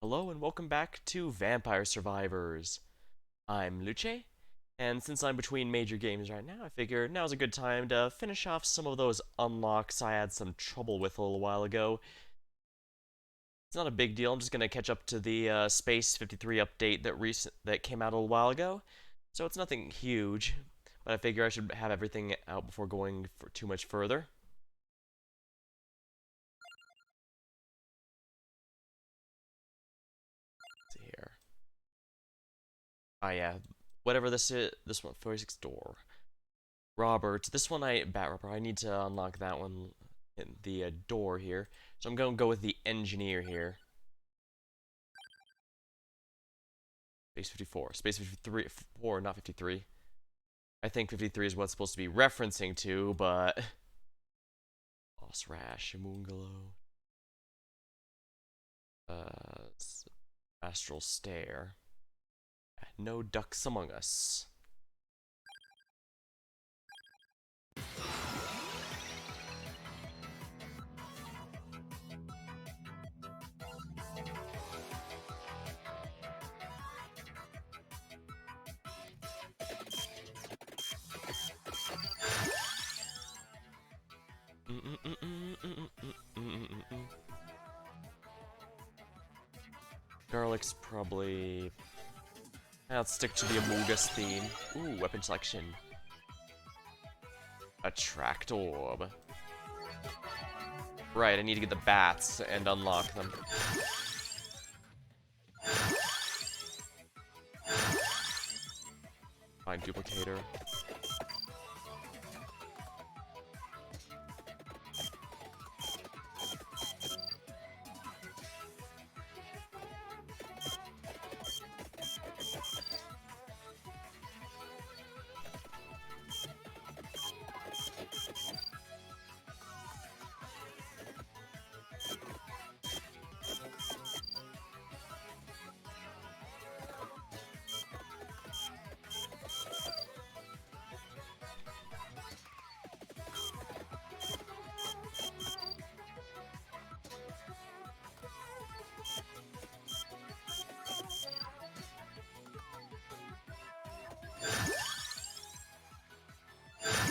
Hello and welcome back to Vampire Survivors. I'm Luce, and since I'm between major games right now, I figure now's a good time to finish off some of those unlocks I had some trouble with a little while ago. It's not a big deal, I'm just gonna catch up to the Space 53 update that came out a little while ago, so it's nothing huge, but I figure I should have everything out before going for too much further. Let's see here. Ah yeah, whatever this is, this one, 46 door. Robert. This one Bat Robber, I need to unlock that one in the door here. So I'm going to go with the engineer here. Space 54. Space 53, 4, not 53. I think 53 is what's supposed to be referencing to, but... Boss Rash, Moonglow. Astral Stare. No ducks among us. Garlic's probably... Let's stick to the Amogus theme. Ooh, weapon selection. Attract Orb. Right, I need to get the bats and unlock them. Find duplicator.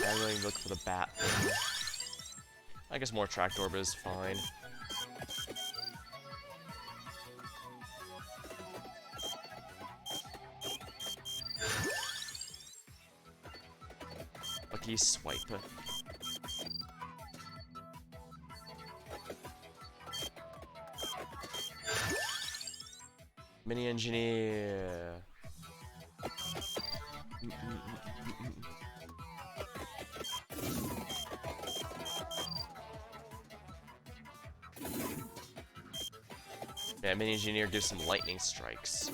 I really look for the bat thing. I guess more Attract Orb is fine. Lucky Swipe. Mini Engineer. Yeah, Mini Engineer gives some lightning strikes.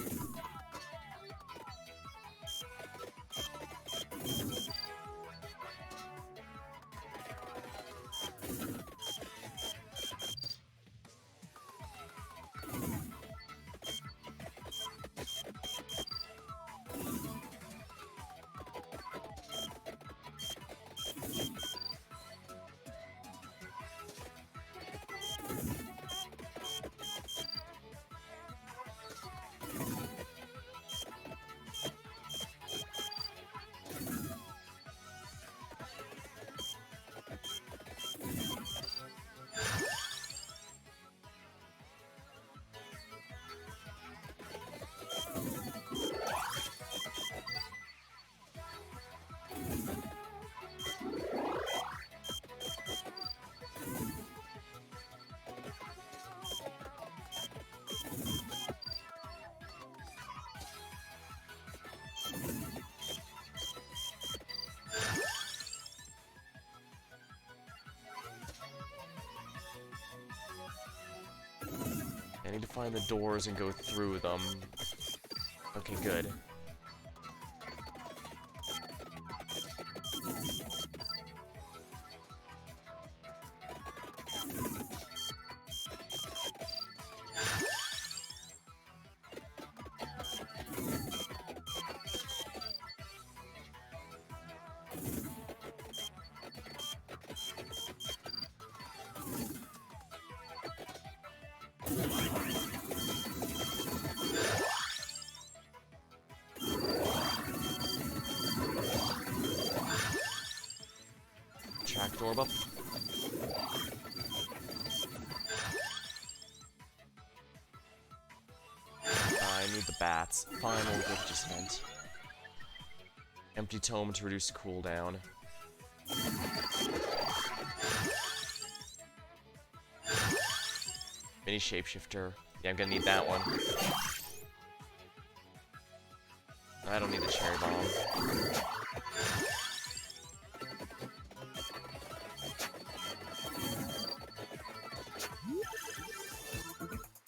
I need to find the doors and go through them. Okay, good. absorb up. I need the bats. Fine, we'll go with just vent. Empty tome to reduce cooldown. Mini shapeshifter. Yeah, I'm gonna need that one. I don't need the cherry bomb.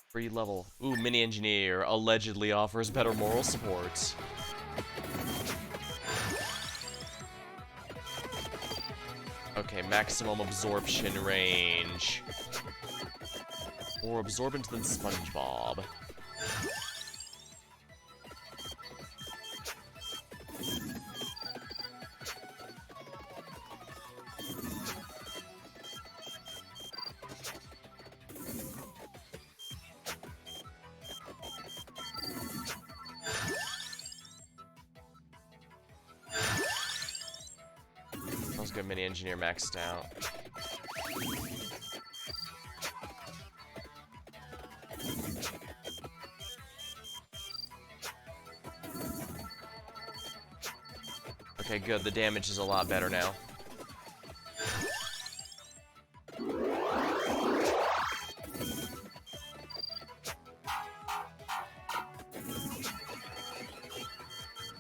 Free level. Ooh, mini engineer allegedly offers better moral support. Okay, maximum absorption range. More absorbent than SpongeBob. Sounds good, mini engineer maxed out. Okay, good. The damage is a lot better now.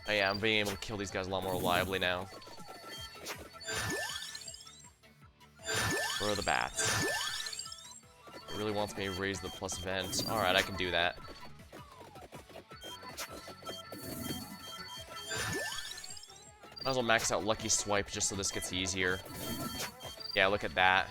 Oh yeah, I'm being able to kill these guys a lot more reliably now. Where are the bats? It really wants me to raise the plus vent. Alright, I can do that. Might as well max out Lucky Swipe just so this gets easier. Yeah, look at that.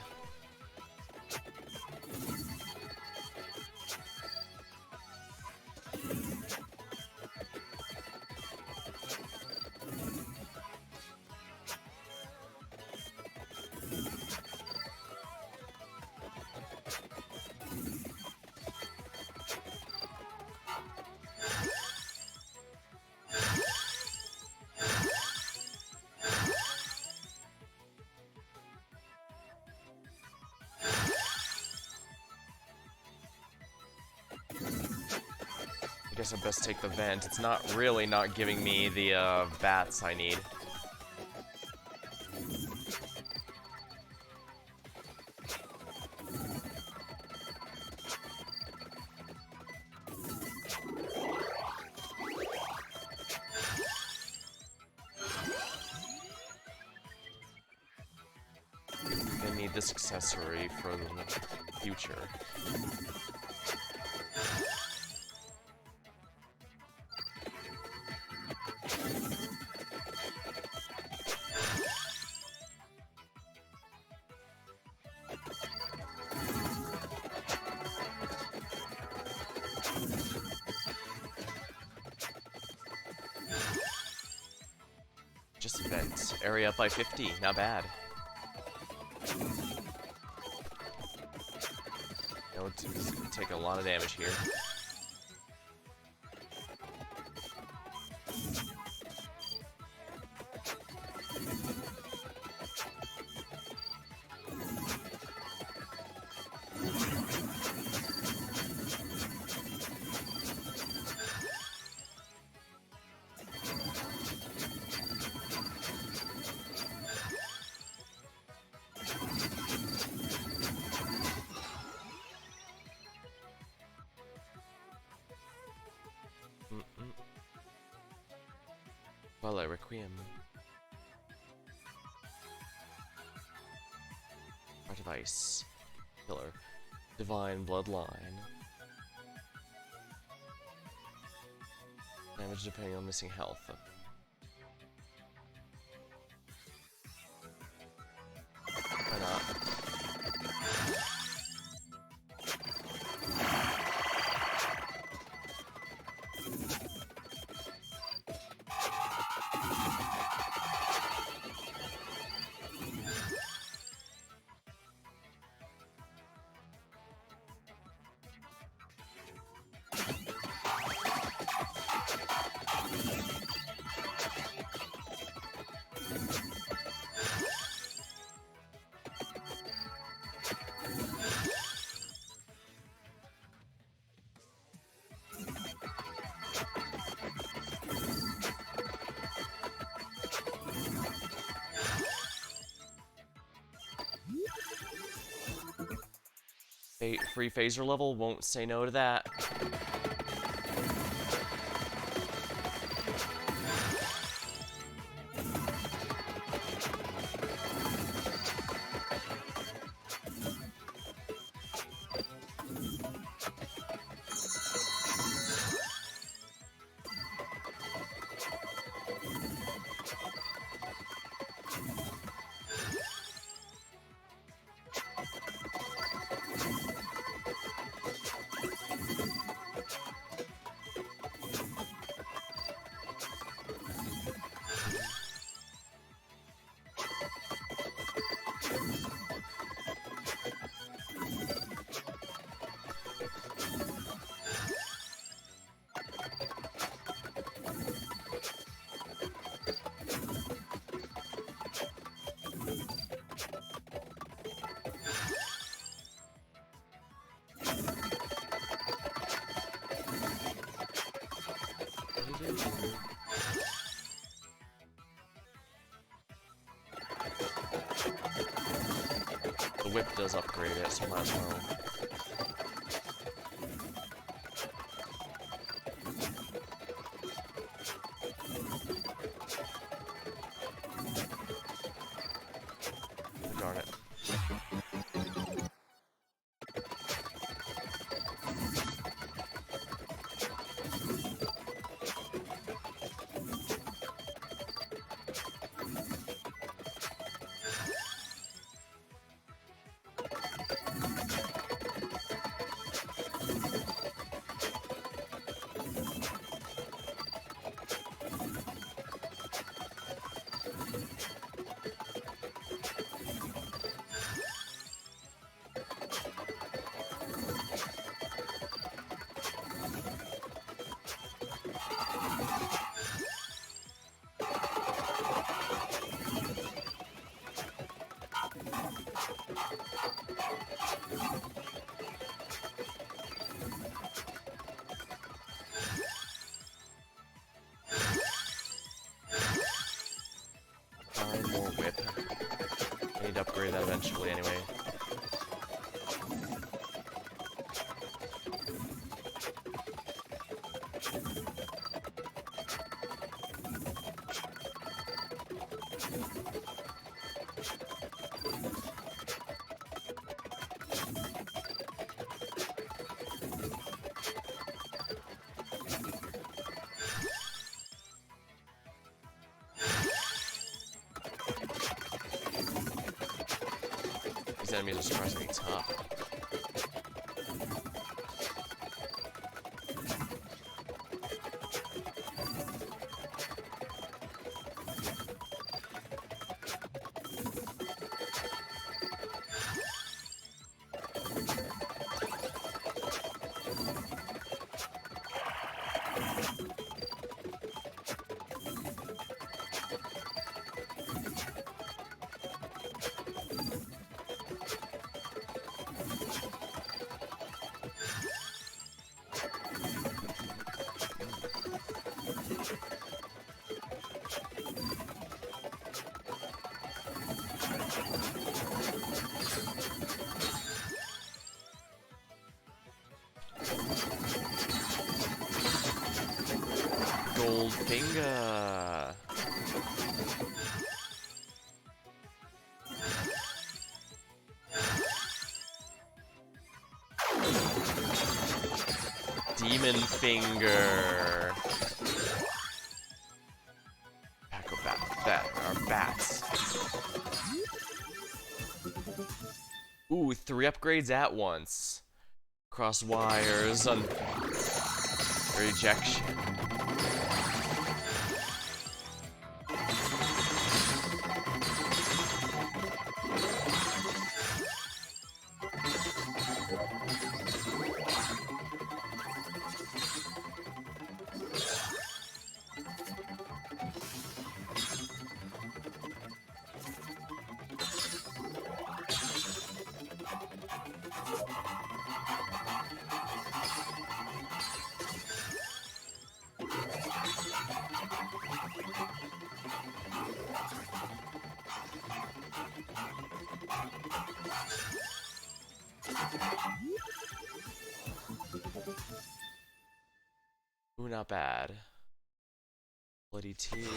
I guess I best take the vent. It's not really not giving me the bats I need. I need this accessory for the future. Just vent. Area up by 50. Not bad. No, it's taking a lot of damage here. Well, Requiem. Heart of Ice. Killer. Divine Bloodline. Damage depending on missing health. Why not? Free phaser level, won't say no to that. The whip does upgrade it, so might as well. Darn it. More whip. I need to upgrade that eventually anyway. These enemies are surprisingly tough. Goldfinger. Demon Finger. That are bats. Ooh, 3 upgrades at once. Cross wires on rejection. not bad. Bloody tea.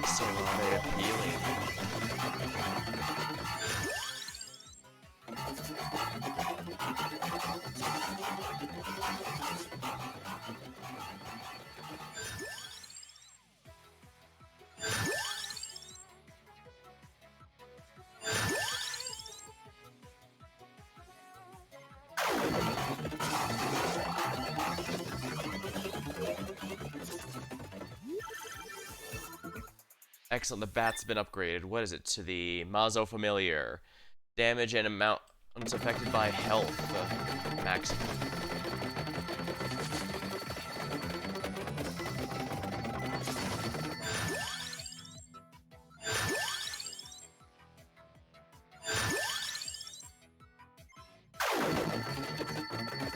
So very appealing. Excellent, the bat's been upgraded. What is it? To the Mazo Familiar. Damage and amount affected by health. Maximum.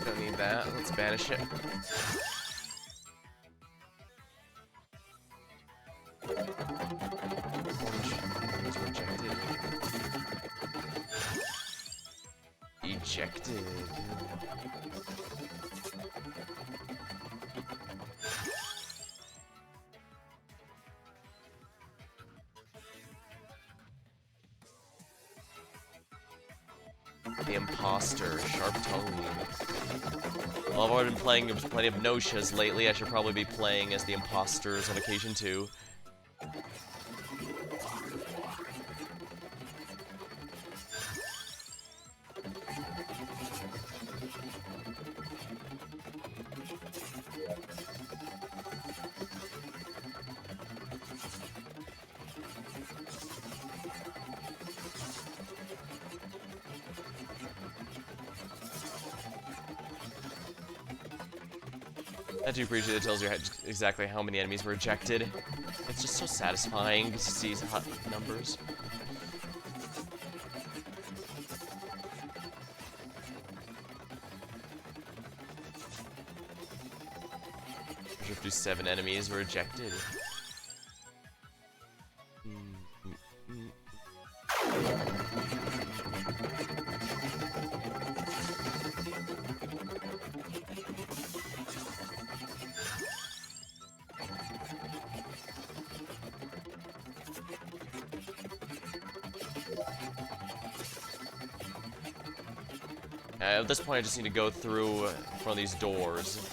Don't need that. Let's banish it. Ejected. The Imposter, Sharp Tongue. Well, I've already been playing plenty of Noshas lately. I should probably be playing as the Imposters on occasion too. I do appreciate it tells you exactly how many enemies were ejected. It's just so satisfying to see these hot numbers. Up to 7 enemies were ejected. At this point, I just need to go through one of these doors.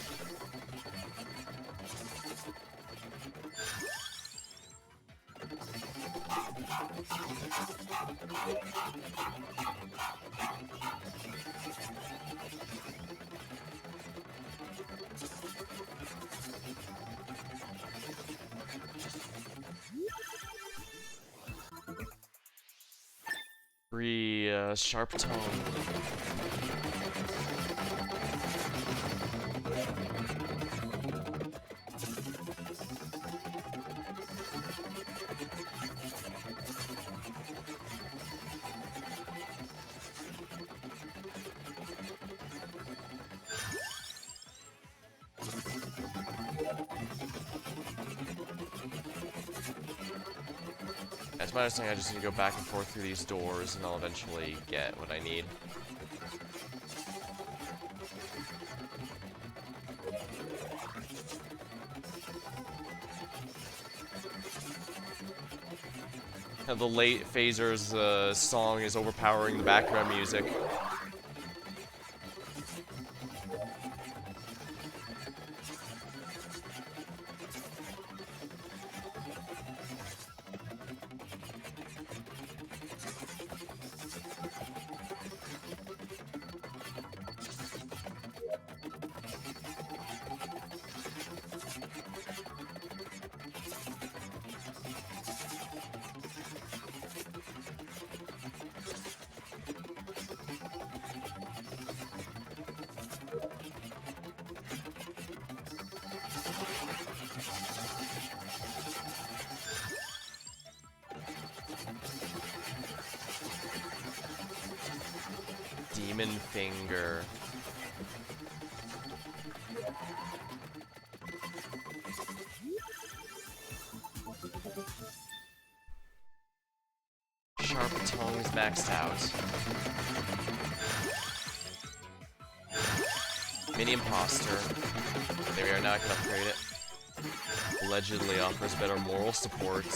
Sharp Tongue. That's my understanding. I just need to go back and forth through these doors, and I'll eventually get what I need. The late Phasers song is overpowering the background music. Demon Finger. Sharp Tongue is maxed out. Mini Imposter. There we are, now I can upgrade it. Allegedly offers better moral support.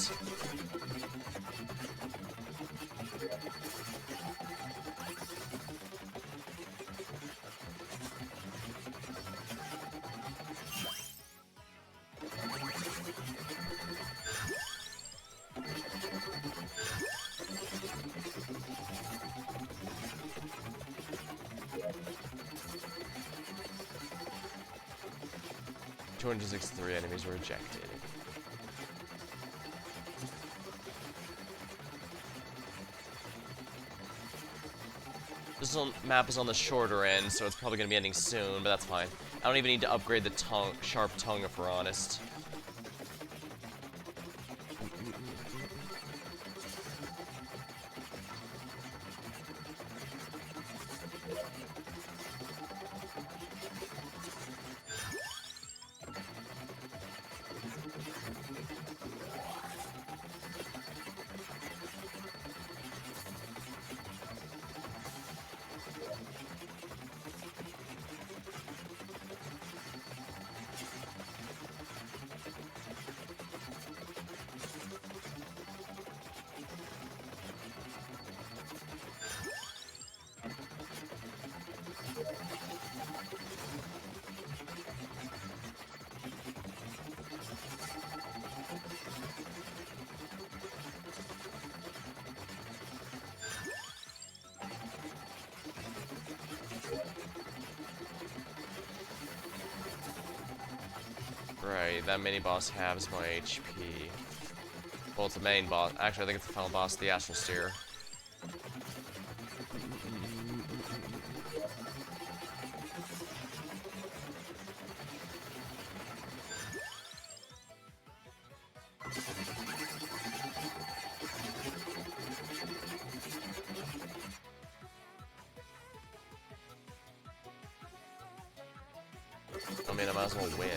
263 enemies were ejected. This map is on the shorter end, so it's probably going to be ending soon, but that's fine. I don't even need to upgrade the Sharp Tongue, if we're honest. Right, that mini-boss halves my HP. Well, it's the main boss. Actually, I think it's the final boss, the Astral Steer. I mean, I might as well win.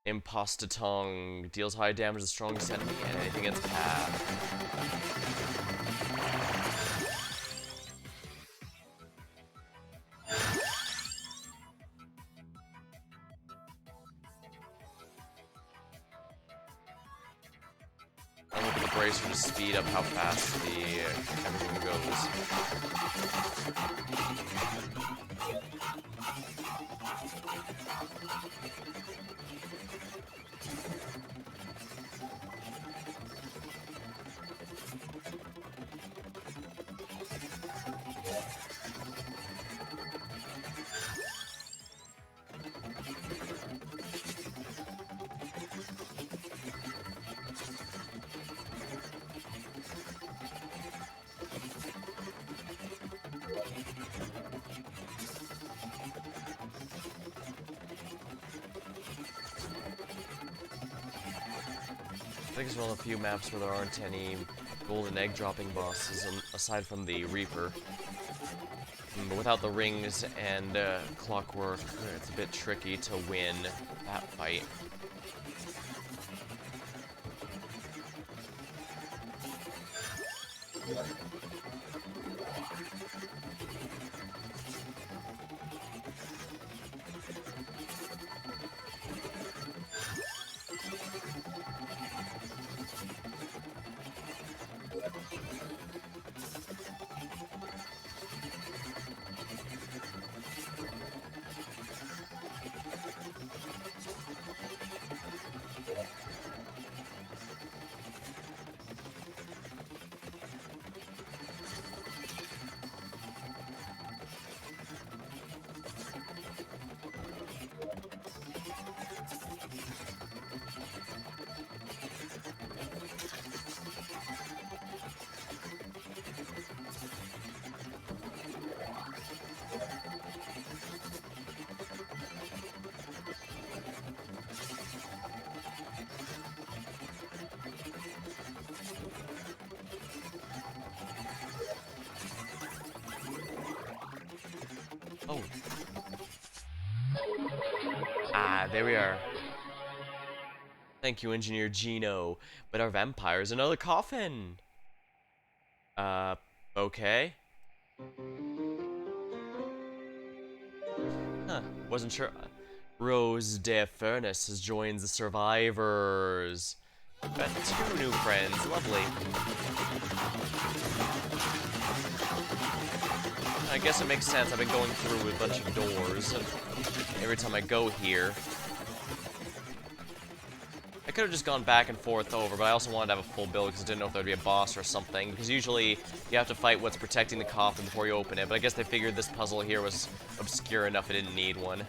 Imposter Tongue deals high damage to the strongest enemy and anything in its path. I'm hoping the bracer to speed up how fast everything goes. I think it's one of the few maps where there aren't any golden egg dropping bosses, aside from the Reaper. But without the rings and clockwork, it's a bit tricky to win that fight. Oh. Ah, there we are. Thank you, Engineer Gino. But our vampire's another coffin. Okay. Huh, wasn't sure. Rose de Furnace has joined the survivors. Got 2 new friends, lovely. I guess it makes sense, I've been going through a bunch of doors, and every time I go here... I could have just gone back and forth over, but I also wanted to have a full build because I didn't know if there'd be a boss or something, because usually you have to fight what's protecting the coffin before you open it, but I guess they figured this puzzle here was obscure enough it didn't need one.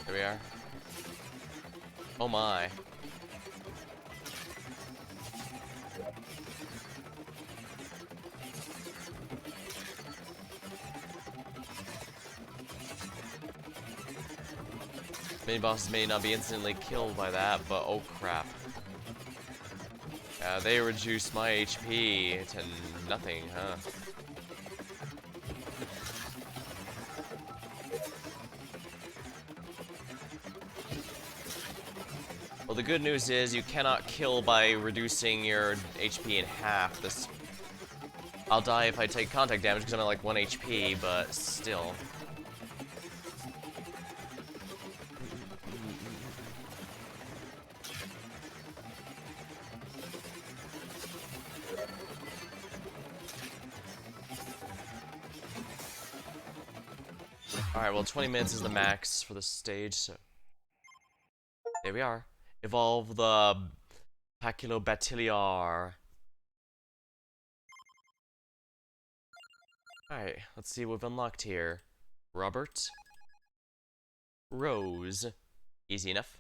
There we are. Oh my. Many bosses may not be instantly killed by that, but oh crap. They reduced my HP to nothing, huh? Well, the good news is you cannot kill by reducing your HP in half. I'll die if I take contact damage because I'm at like 1 HP, but still. Alright, well 20 minutes is the max for the stage, so... There we are. Evolve the Pachylobatiliar. Alright, let's see what we've unlocked here. Robert. Rose. Easy enough.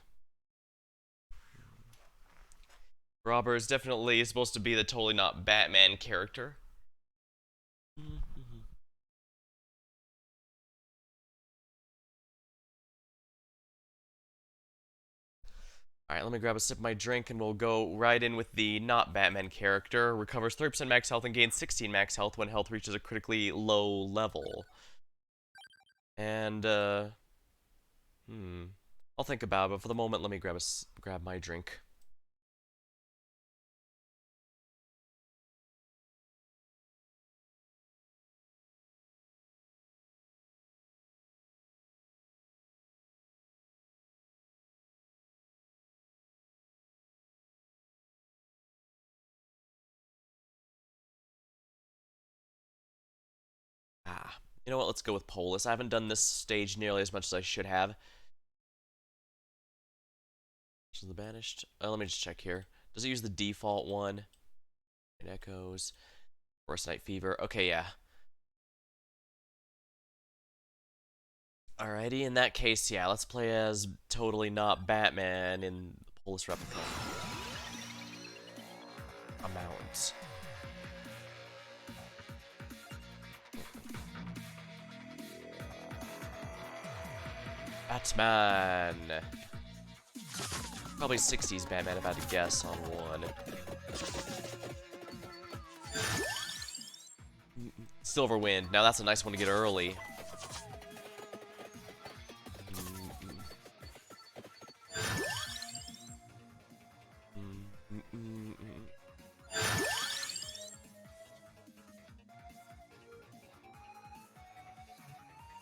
Robert is definitely supposed to be the totally not Batman character. Alright, let me grab a sip of my drink and we'll go right in with the not Batman character. Recovers 30% max health and gains 16 max health when health reaches a critically low level. And, I'll think about it, but for the moment, let me grab my drink. You know what, let's go with Polus. I haven't done this stage nearly as much as I should have. So the Banished. Let me just check here. Does it use the default one? It echoes. Forest Night Fever. Okay, yeah. Alrighty, in that case, yeah, let's play as totally not Batman in Polus Replica. Amount. Batman. Probably 60s Batman if I had to guess on one. Silverwind. Now that's a nice one to get early.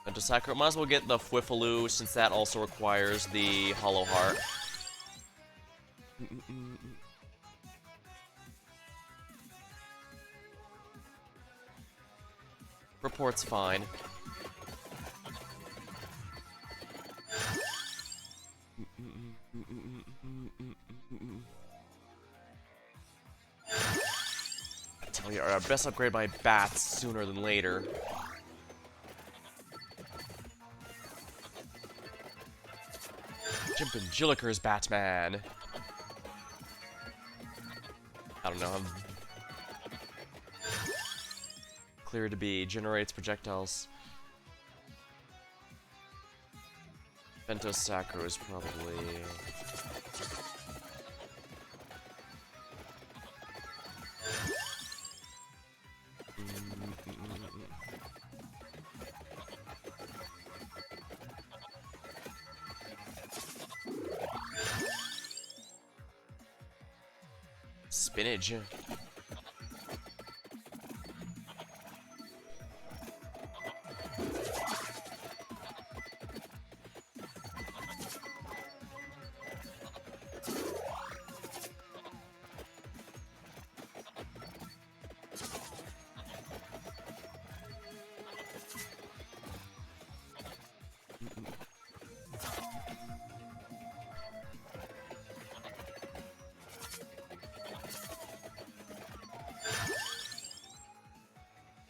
And to sacrifice, might as well get the Fwifaloo since that also requires the Hollow Heart. Report's fine. I tell you, I best upgrade my bats sooner than later. Jumpin' Jillikers Batman. I don't know. Clear to be. Generates projectiles. Bento Sakura is probably... Spinach.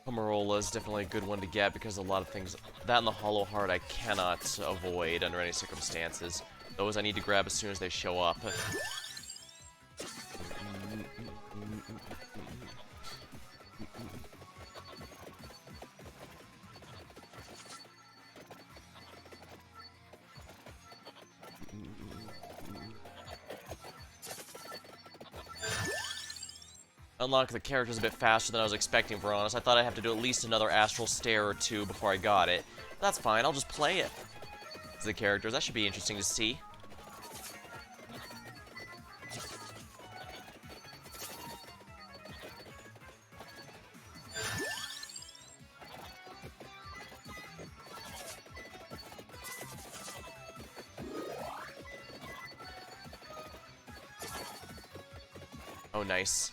Pomerola is definitely a good one to get because a lot of things... That and the Hollow Heart I cannot avoid under any circumstances. Those I need to grab as soon as they show up. Unlock the characters a bit faster than I was expecting, for honest. I thought I'd have to do at least another Astral Stare or two before I got it. That's fine, I'll just play it. The characters, that should be interesting to see. Oh, nice.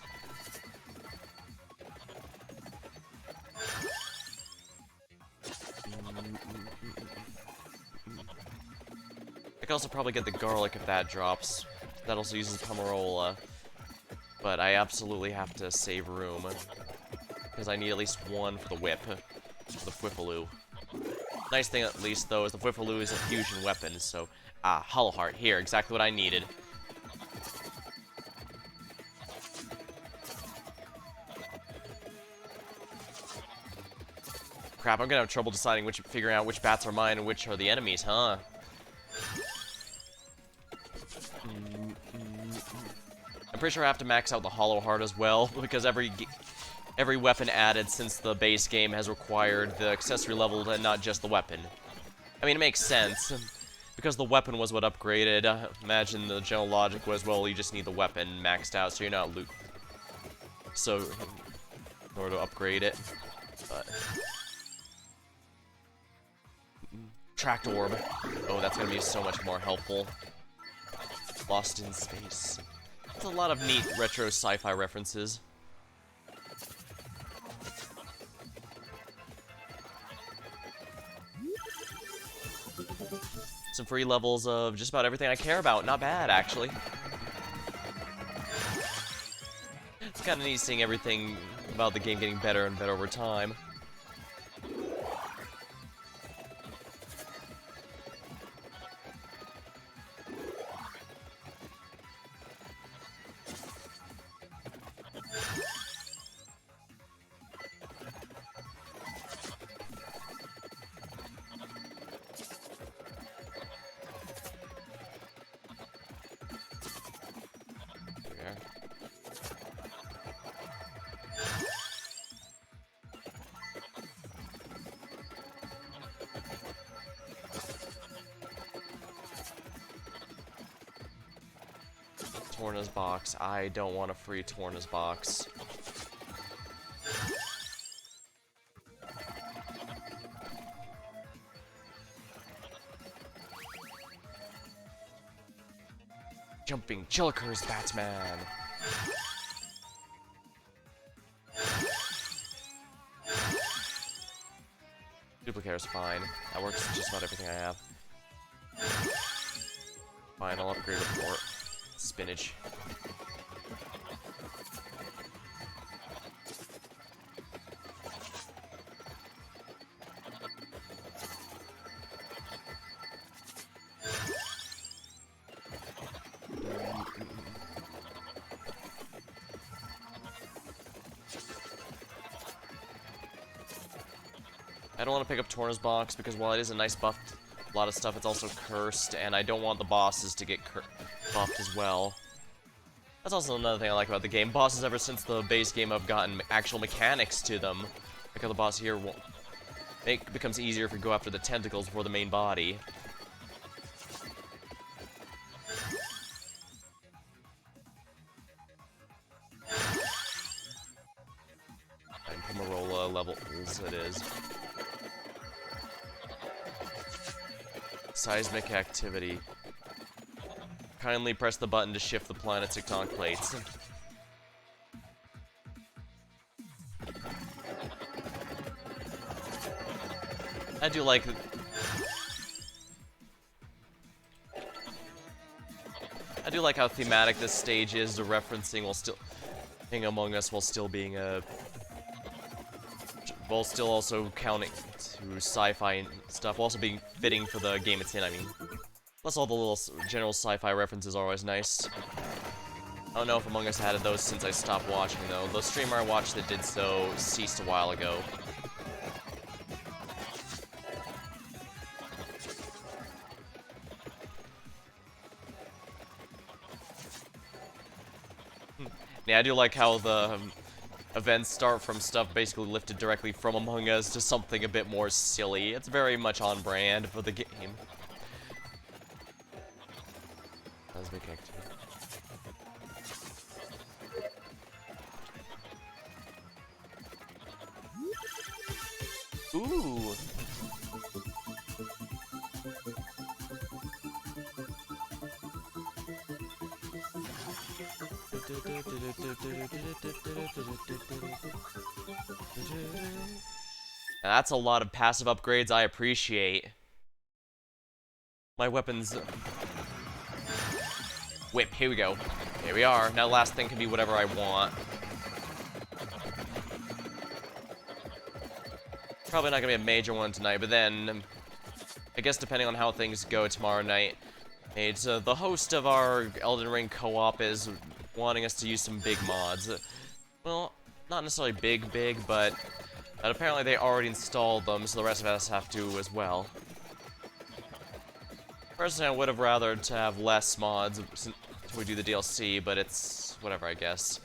I could also probably get the garlic if that drops. That also uses Pomerola. But I absolutely have to save room. Because I need at least one for the whip. For the Whiffaloo. Nice thing at least though is the Whiffaloo is a fusion weapon, so... Ah, Hollow Heart. Here, exactly what I needed. Crap, I'm gonna have trouble deciding figuring out which bats are mine and which are the enemies, huh? I'm pretty sure I have to max out the Hollow Heart as well, because every weapon added since the base game has required the accessory level and not just the weapon. I mean, it makes sense, because the weapon was what upgraded. Imagine the general logic was, well, you just need the weapon maxed out, so you're not loot. So, in order to upgrade it, but... Tracked Orb. Oh, that's gonna be so much more helpful. Lost in Space. That's a lot of neat retro sci-fi references. Some free levels of just about everything I care about. Not bad, actually. It's kind of neat seeing everything about the game getting better and better over time. Torna's box. I don't want a free Torna's box. Jumping Jillikers Batman. Duplicator's fine. That works with just about everything I have. Fine, I'll upgrade with more spinach. I don't want to pick up Torna's box because while it is a nice buffed a lot of stuff, it's also cursed, and I don't want the bosses to get buffed as well. That's also another thing I like about the game. Bosses, ever since the base game, have gotten actual mechanics to them. Like how the boss here becomes easier if you go after the tentacles before the main body. And Pomarola levels it is. Seismic activity. Kindly press the button to shift the planet's tectonic plates. I do like how thematic this stage is, the referencing while still being Among Us while still being while still also counting to sci-fi and stuff, while also being fitting for the game it's in, I mean. Plus all the little general sci-fi references are always nice. I don't know if Among Us added those since I stopped watching though. The streamer I watched that did so ceased a while ago. Yeah, I do like how the events start from stuff basically lifted directly from Among Us to something a bit more silly. It's very much on brand for the game. Seismic activity. Ooh! That's a lot of passive upgrades I appreciate. My weapons... Whip, here we go. Here we are. Now the last thing can be whatever I want. Probably not gonna be a major one tonight, but then... I guess depending on how things go tomorrow night, it's, the host of our Elden Ring co-op is wanting us to use some big mods. Well, not necessarily big, but apparently they already installed them, so the rest of us have to as well. Personally, I would have rather to have less mods since we do the DLC, but it's whatever, I guess.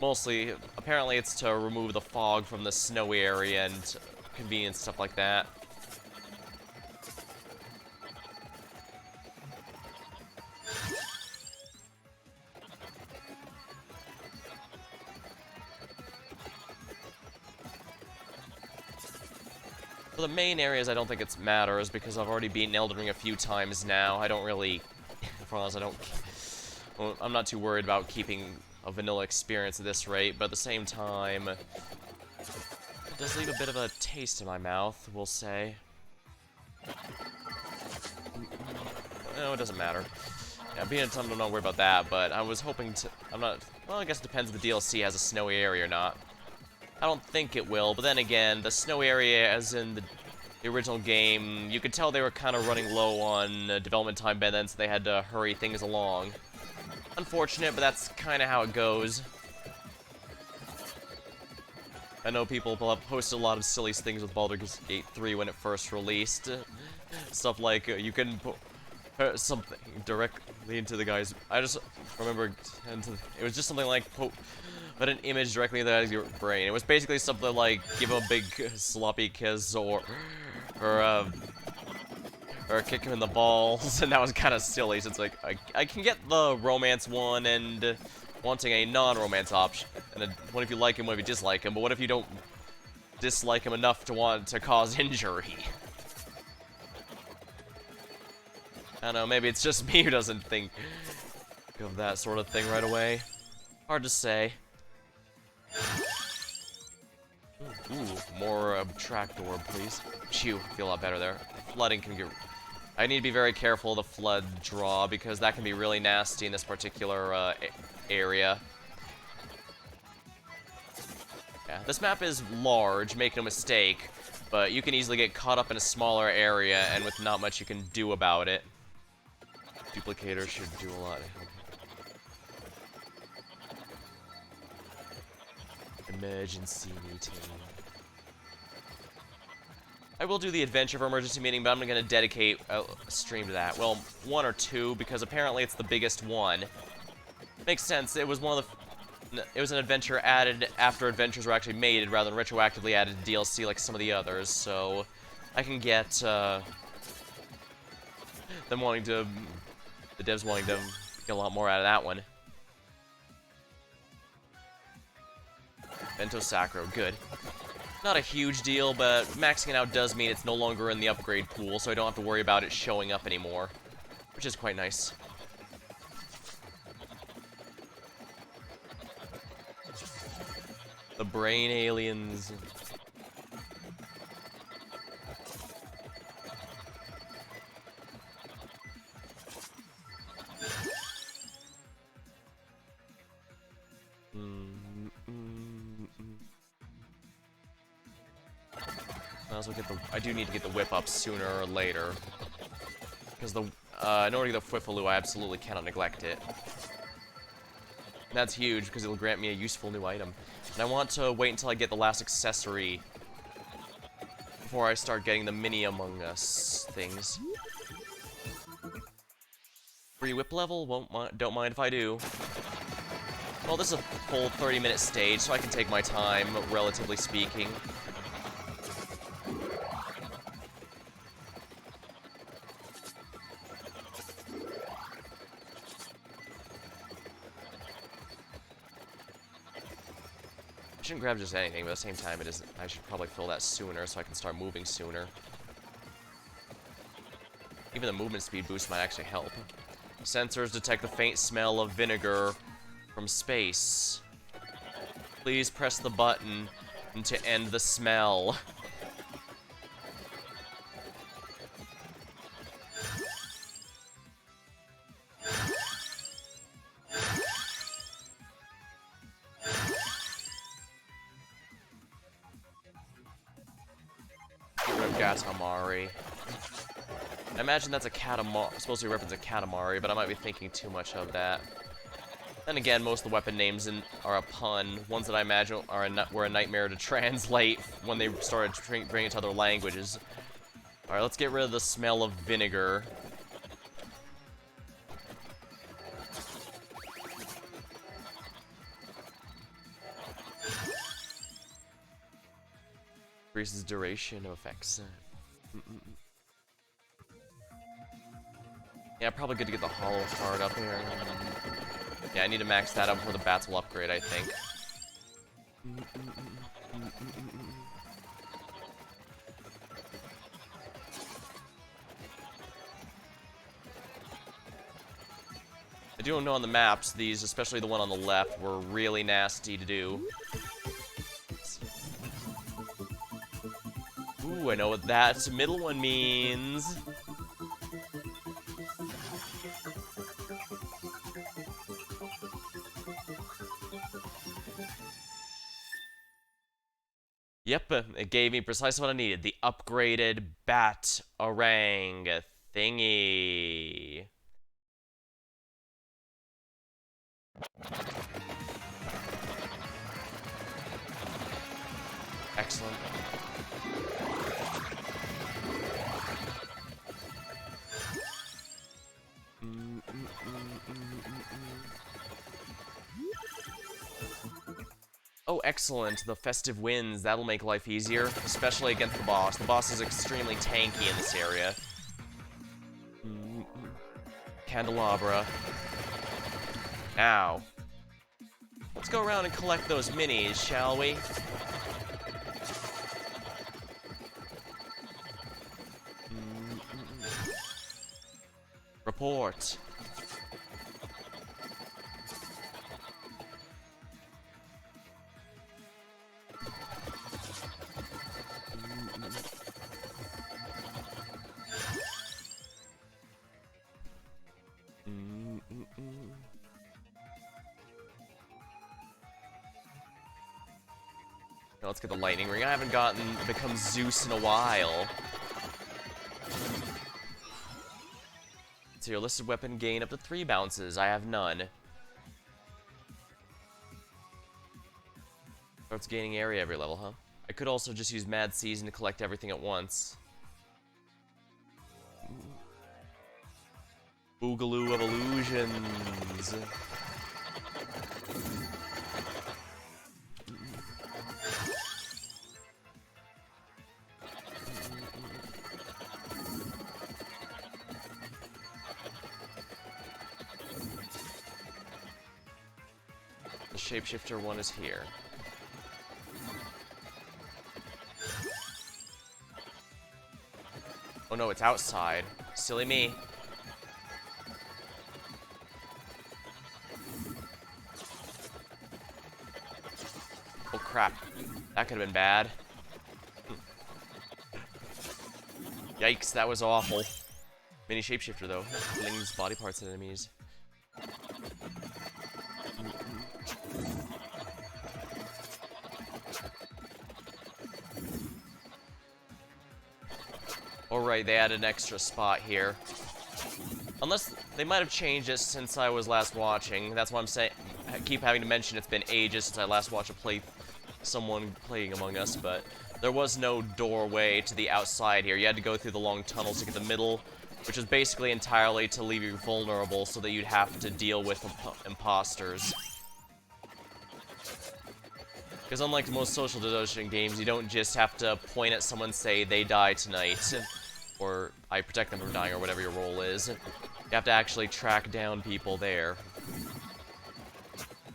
Mostly, apparently it's to remove the fog from the snowy area and convenience stuff like that. For the main areas, I don't think it matters, because I've already beaten Elden Ring a few times now. I don't really... For honest, I'm not too worried about keeping a vanilla experience at this rate, but at the same time... It does leave a bit of a taste in my mouth, we'll say. No, it doesn't matter. Yeah, being a ton, I'm not worried about that, but I was hoping to... Well, I guess it depends if the DLC has a snowy area or not. I don't think it will, but then again, the snowy area, as in the original game, you could tell they were kind of running low on development time by then, so they had to hurry things along. Unfortunate, but that's kind of how it goes. I know people have posted a lot of silly things with Baldur's Gate 3 when it first released. Stuff like, you can put something directly into the guy's... I just remember, it was just something like, put an image directly into your brain. It was basically something like, give him a big sloppy kiss, or kick him in the balls, and that was kind of silly, since like, I can get the romance one, and wanting a non-romance option, and what if you like him, what if you dislike him, but what if you don't dislike him enough to want to cause injury? I don't know, maybe it's just me who doesn't think of that sort of thing right away. Hard to say. Ooh, more track door, please. Phew, feel a lot better there. Flooding can get... I need to be very careful of the flood draw, because that can be really nasty in this particular area. Yeah, this map is large, make no mistake, but you can easily get caught up in a smaller area, and with not much you can do about it. Duplicator should do a lot to help. Emergency meeting. I will do the adventure for emergency meeting, but I'm going to dedicate a stream to that. Well, 1 or 2, because apparently it's the biggest one. Makes sense. It was one of the... It was an adventure added after adventures were actually made, rather than retroactively added to DLC like some of the others, so... I can get, them wanting to... The devs wanting to get a lot more out of that one. Vento Sacro, good. Not a huge deal, but maxing it out does mean it's no longer in the upgrade pool, so I don't have to worry about it showing up anymore. Which is quite nice. The brain aliens. I do need to get the whip up sooner or later. Because in order to get the Whiffaloo, I absolutely cannot neglect it. And that's huge, because it'll grant me a useful new item. And I want to wait until I get the last accessory before I start getting the mini Among Us things. Free whip level? Don't mind if I do. Well, this is a full 30-minute stage, so I can take my time, relatively speaking. I shouldn't grab just anything, but at the same time, I should probably fill that sooner so I can start moving sooner. Even the movement speed boost might actually help. Sensors detect the faint smell of vinegar from space. Please press the button to end the smell. Katamari. I imagine that's a Katamari, supposed to reference a Katamari, but I might be thinking too much of that. Then again, most of the weapon names are a pun. Ones that I imagine were a nightmare to translate when they started bringing it to other languages. Alright, let's get rid of the smell of vinegar. Increases duration of effects. Yeah, probably good to get the hollow card up here. Yeah, I need to max that up before the bats will upgrade, I think. I do know on the maps, these, especially the one on the left, were really nasty to do. Ooh, I know what that middle one means. Yep, it gave me precisely what I needed. The upgraded Bat-O-Rang thingy. Excellent. Oh, excellent. The festive winds. That'll make life easier, especially against the boss. The boss is extremely tanky in this area. Candelabra. Now. Let's go around and collect those minis, shall we? Report. Now let's get the lightning ring. I haven't become Zeus in a while. So your listed weapon gain up to 3 bounces. I have none. Starts gaining area every level, huh? I could also just use Mad Season to collect everything at once. Boogaloo of Illusions. The Shapeshifter one is here. Oh no, it's outside. Silly me. Oh crap. That could have been bad. Yikes, that was awful. Mini Shapeshifter though. Flings body parts at enemies. Alright, they added an extra spot here. Unless, they might have changed it since I was last watching. That's why I'm saying, I keep having to mention it's been ages since I last watched someone playing Among Us, but there was no doorway to the outside here. You had to go through the long tunnels to get the middle, which was basically entirely to leave you vulnerable so that you'd have to deal with imposters. Because unlike most social deduction games, you don't just have to point at someone and say, they die tonight, or I protect them from dying, or whatever your role is. You have to actually track down people there.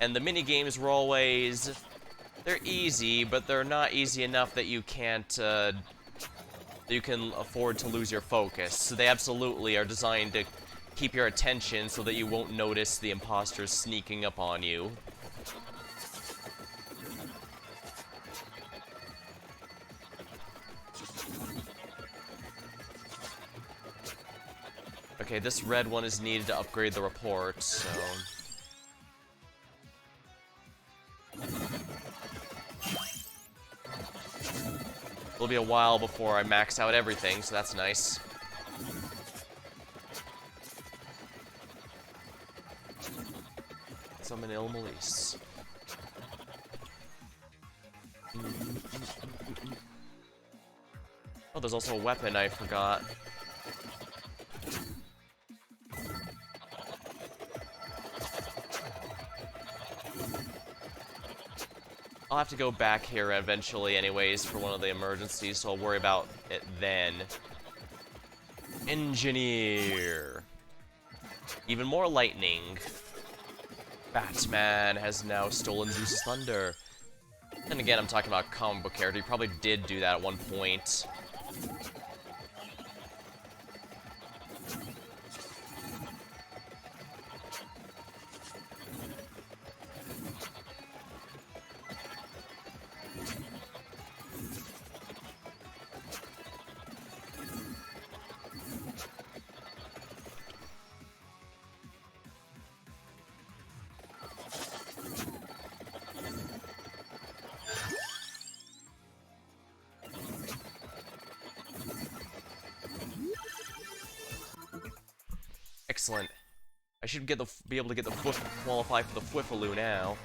And the mini-games were always... they're easy, but they're not easy enough that you can't, that you can afford to lose your focus. So they absolutely are designed to keep your attention so that you won't notice the imposters sneaking up on you. Okay, this red one is needed to upgrade the report, so... it'll be a while before I max out everything, so that's nice. Summon Il Melisse. Oh, there's also a weapon I forgot. I'll have to go back here eventually anyways for one of the emergencies, so I'll worry about it then. Engineer. Even more lightning. Batman has now stolen Zeus's thunder. And again, I'm talking about a comic book character. He probably did do that at one point. Excellent. I should be able to get the qualify for the Fwifaloo now.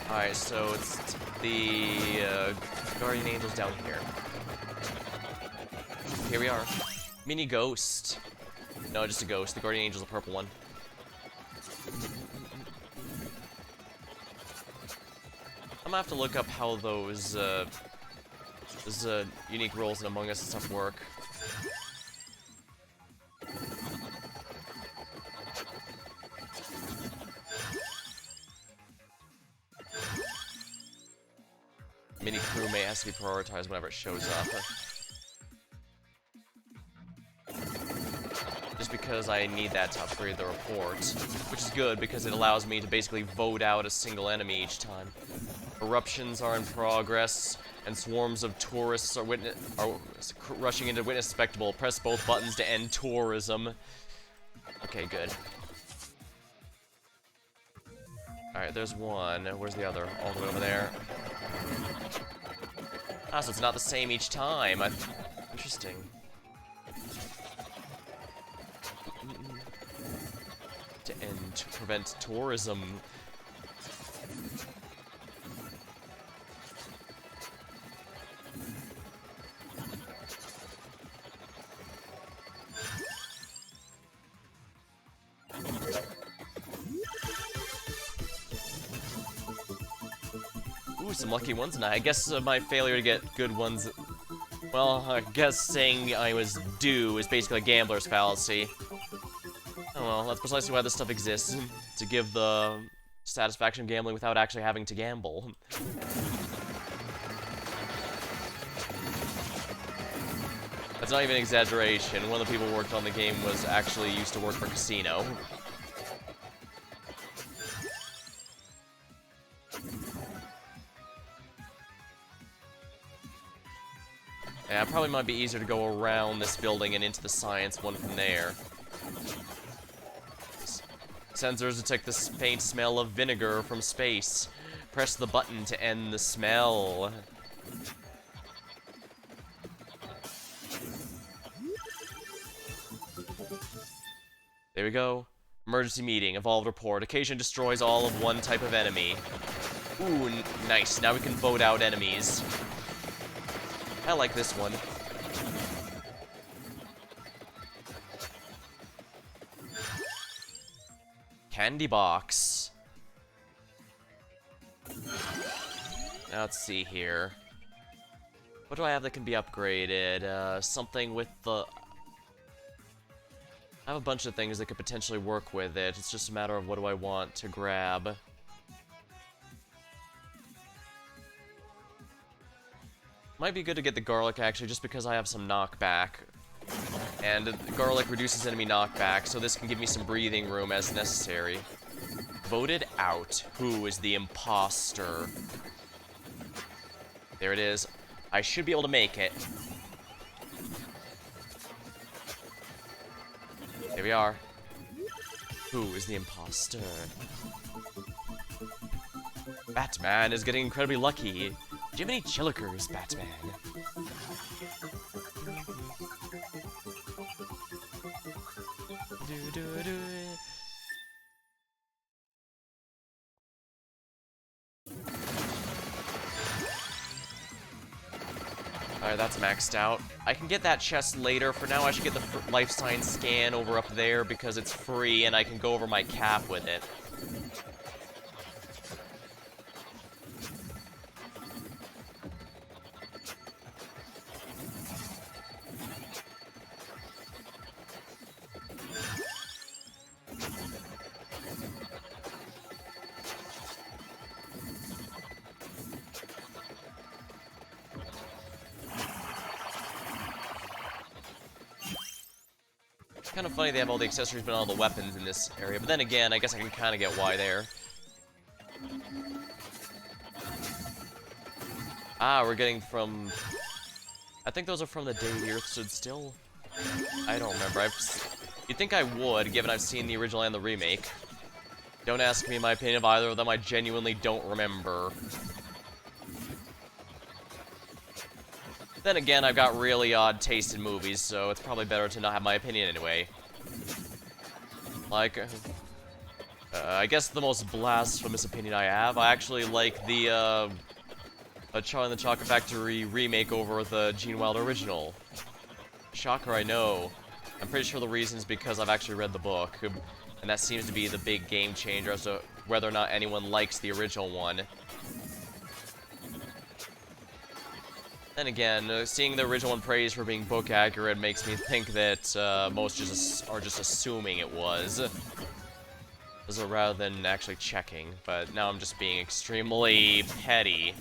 Alright, so it's the Guardian Angels down here. Here we are. Mini Ghost. No, just a ghost. The Guardian Angel's a purple one. I'm gonna have to look up how those unique roles in Among Us and stuff work. Mini crewmate has to be prioritized whenever it shows up. Just because I need that to upgrade the report. Which is good because it allows me to basically vote out a single enemy each time. Eruptions are in progress, and swarms of tourists are rushing into witness spectacle. Press both buttons to end tourism. Okay, good. Alright, there's one. Where's the other? All the way over there. Ah, so it's not the same each time. Interesting. To prevent tourism. Ooh, some lucky ones, and I guess my failure to get good ones... Well, I guess saying I was due is basically a gambler's fallacy. Oh well, that's precisely why this stuff exists. To give the satisfaction of gambling without actually having to gamble. That's not even an exaggeration. One of the people who worked on the game was actually used to work for a casino. Yeah, it probably might be easier to go around this building and into the science one from there. Sensors detect the faint smell of vinegar from space. Press the button to end the smell. There we go. Emergency meeting. Evolved report. Occasion destroys all of one type of enemy. Ooh, nice. Now we can vote out enemies. I like this one. Candy box. Now let's see here. What do I have that can be upgraded? Something with the... I have a bunch of things that could potentially work with it. It's just a matter of what do I want to grab. Might be good to get the garlic, actually, just because I have some knockback. And garlic reduces enemy knockback, so this can give me some breathing room as necessary. Voted out. Who is the imposter? There it is. I should be able to make it. Here we are. Who is the imposter? Batman is getting incredibly lucky. Do you have any chillikers, Batman? Alright, that's maxed out. I can get that chest later. For now, I should get the life science scan over up there because it's free and I can go over my cap with it. Kind of funny they have all the accessories but not all the weapons in this area, but then again, I guess I can kind of get why there. Ah, we're getting from... I think those are from the day the Earth stood still? I don't remember. You'd think I would, given I've seen the original and the remake. Don't ask me my opinion of either of them, I genuinely don't remember. Then again, I've got really odd taste in movies, so it's probably better to not have my opinion anyway. Like, I guess the most blasphemous opinion I have, I actually like the, Charlie and the Chocolate Factory remake over the Gene Wilder original. Shocker, I know. I'm pretty sure the reason is because I've actually read the book, and that seems to be the big game changer as to whether or not anyone likes the original one. Then again, seeing the original one praised for being book accurate makes me think that most are just assuming it was. Rather than actually checking, but now I'm just being extremely petty.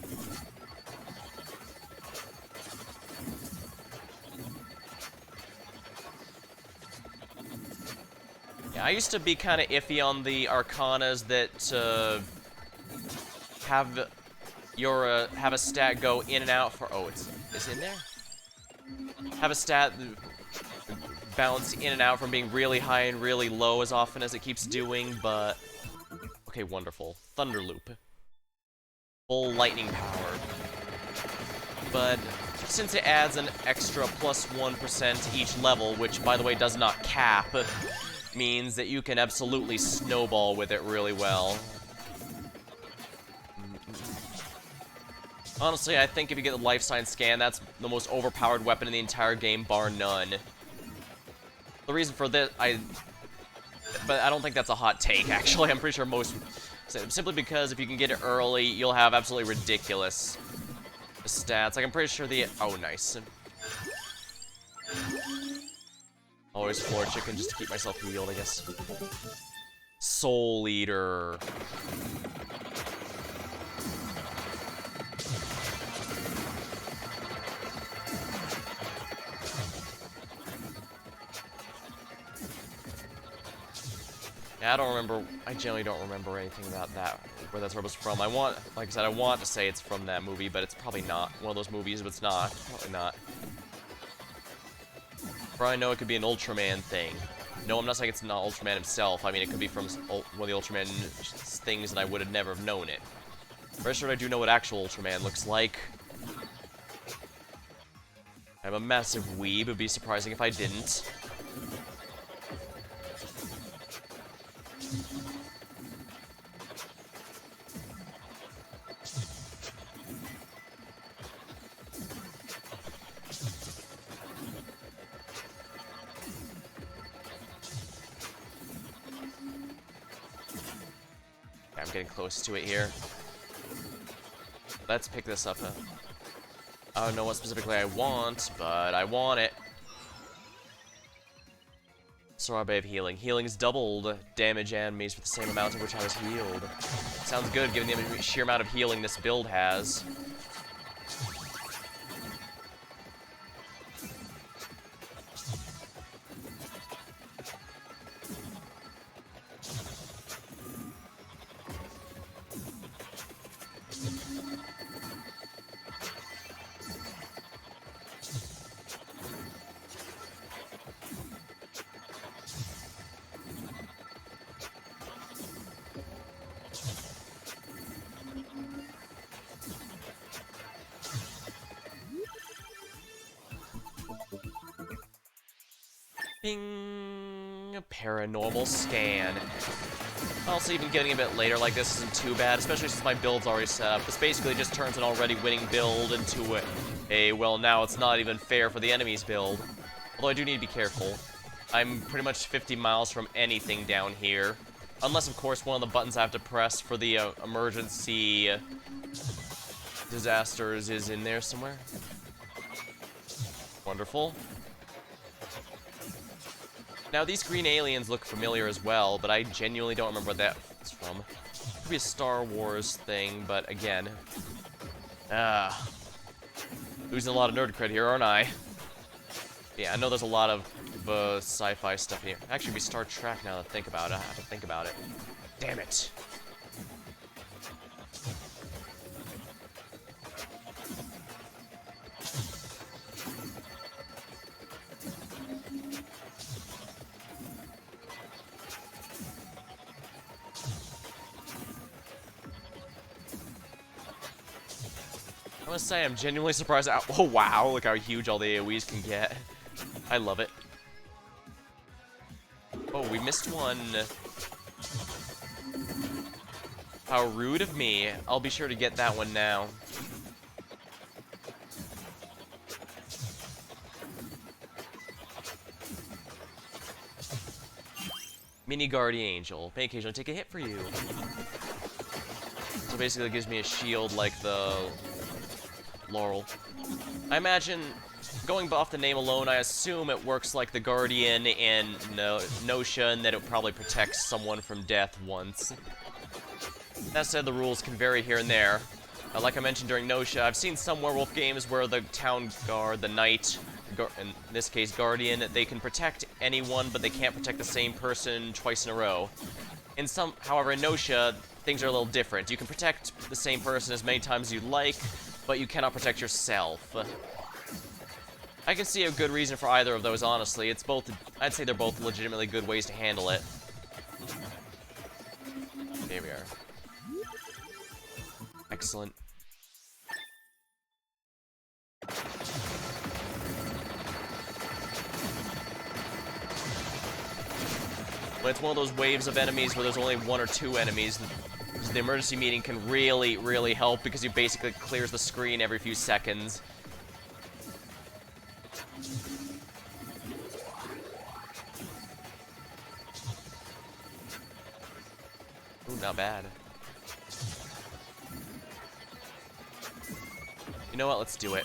Yeah, I used to be kind of iffy on the Arcanas that have a stat go in and out for... Oh, it's in there? Have a stat bounce in and out from being really high and really low as often as it keeps doing, but... Okay, wonderful. Thunder Loop. Full lightning power. But since it adds an extra plus 1% to each level, which, by the way, does not cap, means that you can absolutely snowball with it really well. Honestly, I think if you get the life science scan, that's the most overpowered weapon in the entire game, bar none. The reason for this, but I don't think that's a hot take, actually. I'm pretty sure most Simply because if you can get it early, you'll have absolutely ridiculous stats. Like, I'm pretty sure the... Oh, nice. Always floor chicken just to keep myself healed, I guess. Soul Eater. Yeah, I generally don't remember anything about that, where that sword was from. Like I said, I want to say it's from that movie, but it's probably not one of those movies, but it's not. Probably not. For all I know, it could be an Ultraman thing. No, I'm not saying it's not Ultraman himself. I mean, it could be from one of the Ultraman things, and I would have never have known it. For sure, I do know what actual Ultraman looks like. I'm a massive weeb. It'd be surprising if I didn't. I'm getting close to it here. Let's pick this up. I don't know what specifically I want, but I want it. Sorabe of Healing. Healing is doubled damage enemies for the same amount of which I was healed. Sounds good, given the sheer amount of healing this build has. Bing! Paranormal scan. Also, even getting a bit later like this isn't too bad, especially since my build's already set up. This basically just turns an already winning build into a well, now it's not even fair for the enemy's build. Although I do need to be careful. I'm pretty much 50 miles from anything down here. Unless, of course, one of the buttons I have to press for the emergency disasters is in there somewhere. Wonderful. Now, these green aliens look familiar as well, but I genuinely don't remember what that's from. It could be a Star Wars thing, but again... losing a lot of nerd cred here, aren't I? Yeah, I know there's a lot of sci-fi stuff here. Actually, it'd be Star Trek now that I think about it. I have to think about it. Damn it. I must say, I'm genuinely surprised at— oh wow, look how huge all the AoEs can get. I love it. Oh, we missed one. How rude of me. I'll be sure to get that one now. Mini Guardian Angel. May occasionally take a hit for you. So basically it gives me a shield like the Laurel. I imagine, going off the name alone, I assume it works like the Guardian and Notion, that it probably protects someone from death once. That said, the rules can vary here and there. Like I mentioned during Notia, I've seen some werewolf games where the town guard, the knight, in this case Guardian, they can protect anyone, but they can't protect the same person twice in a row. However, in Notia, things are a little different. You can protect the same person as many times as you like, but you cannot protect yourself. I can see a good reason for either of those, honestly. I'd say they're both legitimately good ways to handle it. There we are. Excellent. When it's one of those waves of enemies where there's only one or two enemies, the emergency meeting can really, really help because it basically clears the screen every few seconds. Ooh, not bad. You know what? Let's do it.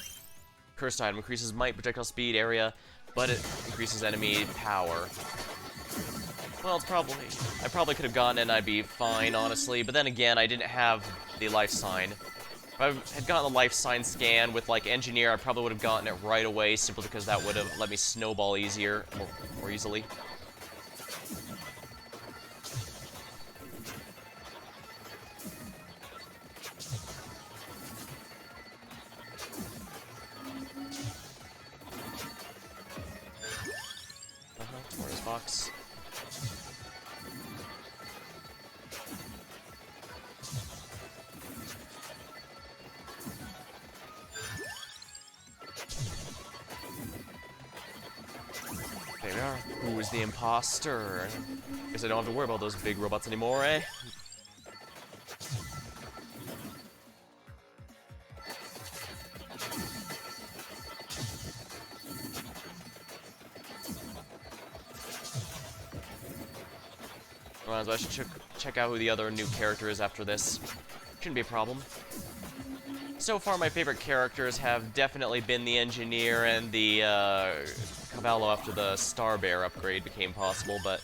Cursed item increases might, projectile speed, area, but it increases enemy power. Well, it's probably... I probably could have gotten it and I'd be fine, honestly. But then again, I didn't have the life sign. If I had gotten the life sign scan with, like, engineer, I probably would have gotten it right away, simply because that would have let me snowball easier, more easily. Tomorrow's box. There we are. Who is the imposter? Guess I don't have to worry about those big robots anymore, eh? Well, I should check out who the other new character is after this. Shouldn't be a problem. So far, my favorite characters have definitely been the Engineer and the Cavallo after the Star Bear upgrade became possible, but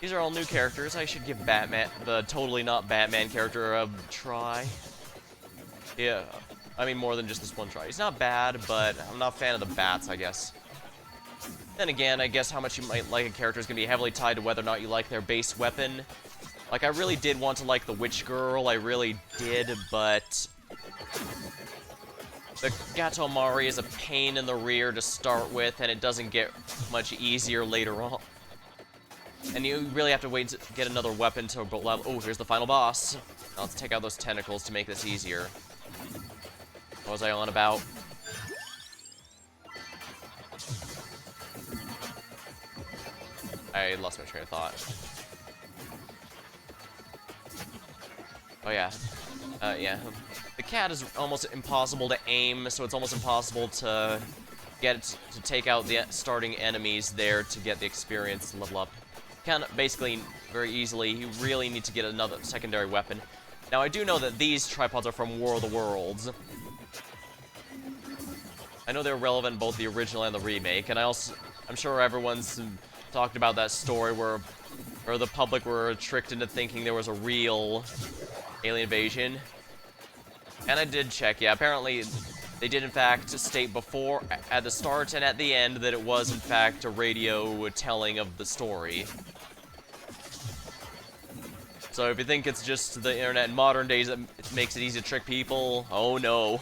these are all new characters. I should give Batman, the totally not Batman character, a try. Yeah, I mean more than just this one try. He's not bad, but I'm not a fan of the bats, I guess. Then again, I guess how much you might like a character is going to be heavily tied to whether or not you like their base weapon. Like, I really did want to like the Witch Girl, I really did, but the Gato Mari is a pain in the rear to start with, and it doesn't get much easier later on. And you really have to wait to get another weapon to level. Oh, here's the final boss. Now let's take out those tentacles to make this easier. What was I on about? I lost my train of thought. Oh yeah. Yeah. The cat is almost impossible to aim, so it's almost impossible to take out the starting enemies there to get the experience level up. Can basically very easily. You really need to get another secondary weapon. Now I do know that these tripods are from War of the Worlds. I know they're relevant in both the original and the remake, and I'm sure everyone's talked about that story where the public were tricked into thinking there was a real alien invasion. And I did check, yeah, apparently they did in fact state before, at the start and at the end, that it was in fact a radio telling of the story. So if you think it's just the internet in modern days that makes it easy to trick people, oh no.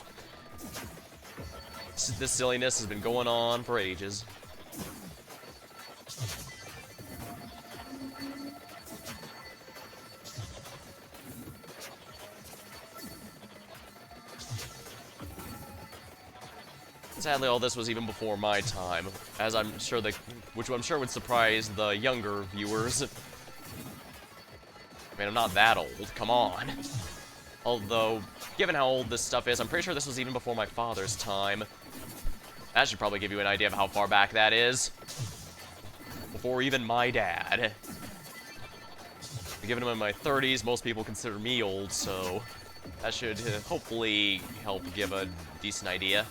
This silliness has been going on for ages. Sadly, all this was even before my time, as I'm sure which I'm sure would surprise the younger viewers. I mean, I'm not that old, come on. Although, given how old this stuff is, I'm pretty sure this was even before my father's time. That should probably give you an idea of how far back that is. Before even my dad. Given him in my 30s, most people consider me old, so that should hopefully help give a decent idea.